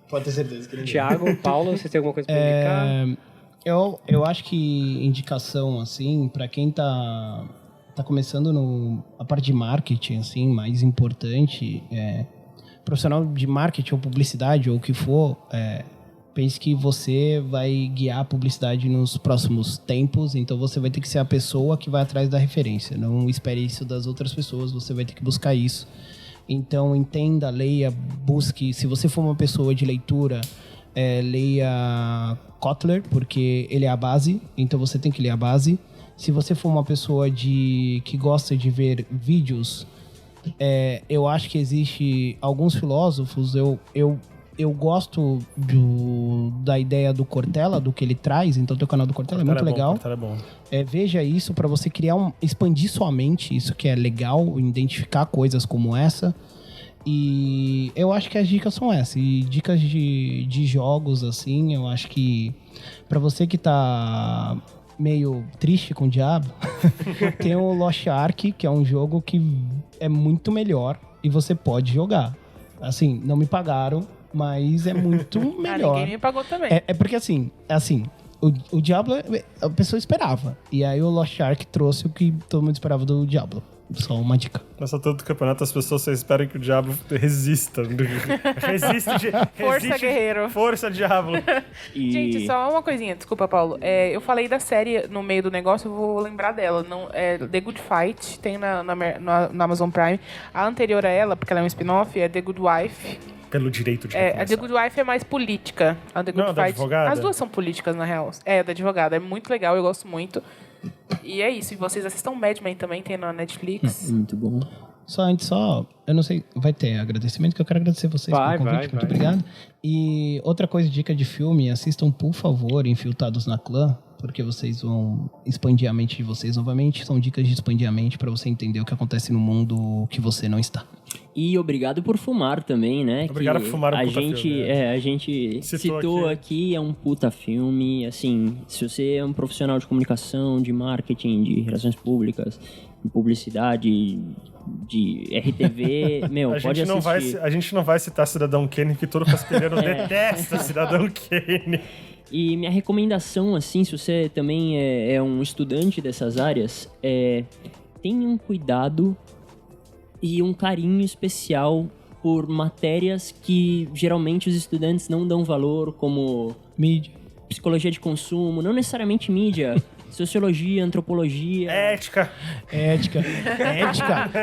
Pode ter certeza que ninguém. Tiago, Paulo, vocês têm alguma coisa pra indicar? Eu acho que indicação, assim, pra quem tá começando a parte de marketing, assim, mais importante, profissional de marketing ou publicidade ou o que for, pense que você vai guiar a publicidade nos próximos tempos, então você vai ter que ser a pessoa que vai atrás da referência. Não espere isso das outras pessoas, você vai ter que buscar isso. Então, entenda, leia, busque. Se você for uma pessoa de leitura, leia Kotler, porque ele é a base. Então, você tem que ler a base. Se você for uma pessoa que gosta de ver vídeos, eu acho que existe alguns filósofos. Eu gosto da ideia do Cortella, do que ele traz. Então, o canal do Cortella é muito legal. Cortella é bom. Veja isso para você expandir sua mente. Isso que é legal, identificar coisas como essa. E eu acho que as dicas são essas. E dicas de jogos, assim, eu acho que para você que tá meio triste com o Diablo, tem o Lost Ark, que é um jogo que é muito melhor e você pode jogar. Assim, não me pagaram, mas é muito melhor. Ninguém me pagou também. É porque assim, o Diablo a pessoa esperava. E aí o Lost Ark trouxe o que todo mundo esperava do Diablo. Só uma dica. Nessa todo campeonato as pessoas só esperam que o Diablo resista. Força, guerreiro. Força, Diablo. Gente, só uma coisinha, desculpa, Paulo. Eu falei da série no meio do negócio, eu vou lembrar dela. The Good Fight, tem na Amazon Prime. A anterior a ela, porque ela é um spin-off, é The Good Wife. Pelo direito de a The Good Wife é mais política. A The Good Não, Fight, da advogada? as duas são políticas, na real. Da advogada. É muito legal, eu gosto muito. E é isso. E vocês assistam Mad Men também, tem na Netflix. Muito bom. Eu não sei, vai ter agradecimento, que eu quero agradecer vocês pelo convite, muito obrigado. E outra coisa, dica de filme, assistam, por favor, Infiltrados na Clã, porque vocês vão expandir a mente de vocês novamente. São dicas de expandir a mente para você entender o que acontece no mundo que você não está. E obrigado por fumar também, né? Obrigado por fumar, a gente, a gente citou aqui, é um puta filme. Assim, se você é um profissional de comunicação, de marketing, de relações públicas, de publicidade, de RTV, pode assistir. A gente não vai citar Cidadão Kane, que todo castelhano detesta Cidadão Kane. E minha recomendação, assim, se você também é um estudante dessas áreas, tenha um cuidado e um carinho especial por matérias que geralmente os estudantes não dão valor, como mídia, psicologia de consumo, não necessariamente mídia, sociologia, antropologia... Ética,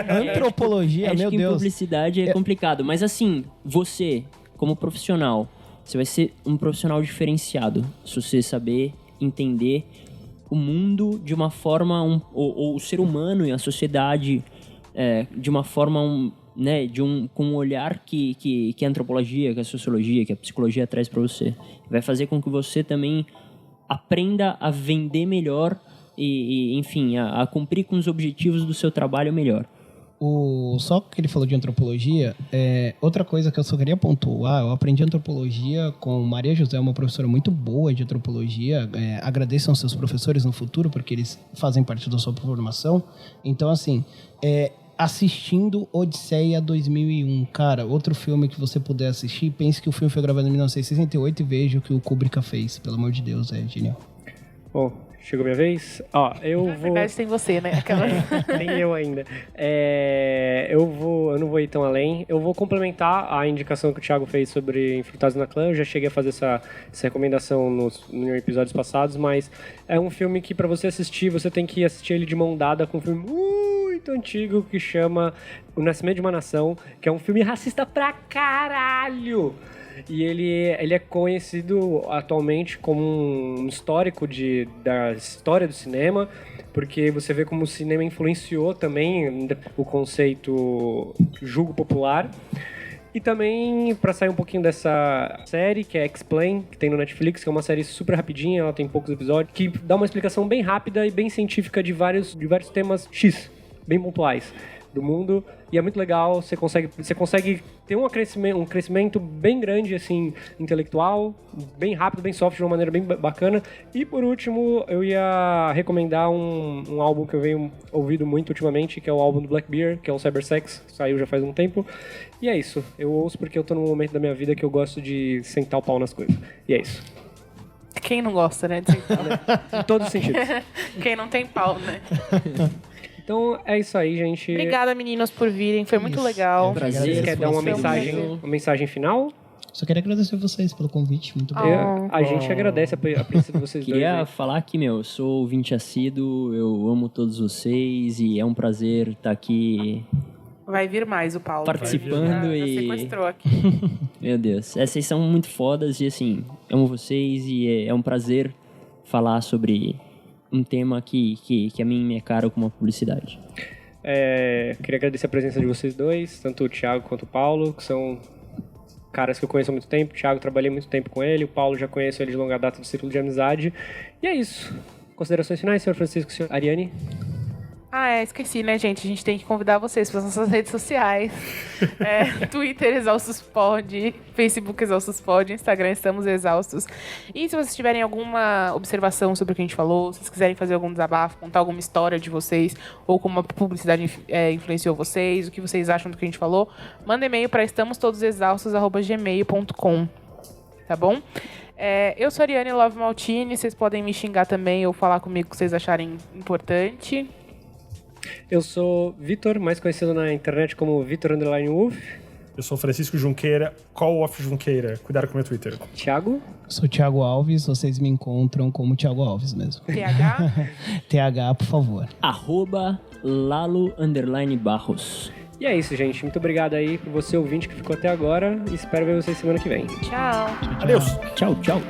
antropologia, ética meu em Deus. Publicidade é complicado, mas assim, você, como profissional, você vai ser um profissional diferenciado se você saber entender o mundo de uma forma, ou o ser humano e a sociedade de uma forma, com um olhar que a antropologia, que a sociologia, que a psicologia traz para você. Vai fazer com que você também aprenda a vender melhor e enfim, a cumprir com os objetivos do seu trabalho melhor. Só que ele falou de antropologia, outra coisa que eu só queria pontuar, eu aprendi antropologia com Maria José, uma professora muito boa de antropologia. Agradeçam seus professores no futuro, porque eles fazem parte da sua formação. Então, assim, assistindo Odisseia 2001, cara, outro filme que você puder assistir, pense que o filme foi gravado em 1968 e veja o que o Kubrick fez. Pelo amor de Deus, é genial. Bom, chegou minha vez? Eu Na verdade, tem você, né? Nem eu ainda. Eu não vou ir tão além. Eu vou complementar a indicação que o Thiago fez sobre Infiltrados na Clã. Eu já cheguei a fazer essa recomendação nos episódios passados, mas é um filme que, pra você assistir, você tem que assistir ele de mão dada com um filme muito antigo que chama O Nascimento de uma Nação, que é um filme racista pra caralho. E ele é conhecido atualmente como um histórico da história do cinema, porque você vê como o cinema influenciou também o conceito julgo popular. E também, para sair um pouquinho dessa série, que é Explain, que tem no Netflix, que é uma série super rapidinha, ela tem poucos episódios, que dá uma explicação bem rápida e bem científica de vários temas X, bem pontuais do mundo, e é muito legal. Você consegue ter um crescimento bem grande, assim, intelectual, bem rápido, bem soft, de uma maneira bem bacana. E por último, eu ia recomendar um álbum que eu venho ouvindo muito ultimamente, que é o álbum do Blackbeard, que é o Cybersex, que saiu já faz um tempo. E é isso, eu ouço porque eu tô num momento da minha vida que eu gosto de sentar o pau nas coisas. E é isso. Quem não gosta, né? De sentar. Em todos os sentidos. Quem não tem pau, né? Então é isso aí, gente. Obrigada, meninos, por virem. Foi muito legal. Prazer. Você quer dar uma mensagem final? Só queria agradecer vocês pelo convite, muito obrigado. A gente agradece a presença de vocês dois. Queria falar que, eu sou ouvinte assíduo, eu amo todos vocês e é um prazer estar aqui Vai vir mais o Paulo. participando Já e... sequestrou aqui. Meu Deus, vocês são muito fodas e assim, amo vocês e é um prazer falar sobre um tema que a mim me é caro como a publicidade. Queria agradecer a presença de vocês dois, tanto o Thiago quanto o Paulo, que são caras que eu conheço há muito tempo. O Thiago, trabalhei muito tempo com ele, o Paulo já conheço ele de longa data do círculo de amizade. E é isso. Considerações finais, senhor Francisco, senhor Ariane? Esqueci, né, gente? A gente tem que convidar vocês para as nossas redes sociais. Twitter, ExaustosPod, Facebook, ExaustosPod, Instagram, Estamos Exaustos. E se vocês tiverem alguma observação sobre o que a gente falou, se vocês quiserem fazer algum desabafo, contar alguma história de vocês, ou como a publicidade influenciou vocês, o que vocês acham do que a gente falou, manda e-mail para estamostodosexaustos@gmail.com. Tá bom? Eu sou a Ariane Love Maltini, vocês podem me xingar também ou falar comigo o que vocês acharem importante. Eu sou Vitor, mais conhecido na internet como Vitor_Wolf. Eu sou Francisco Junqueira, Call of Junqueira. Cuidado com o meu Twitter. Thiago? Sou Thiago Alves, vocês me encontram como Thiago Alves mesmo. TH? TH, por favor. @Lalo_Barros. E é isso, gente. Muito obrigado aí por você, ouvinte, que ficou até agora. Espero ver vocês semana que vem. Tchau. Adeus! Tchau, tchau.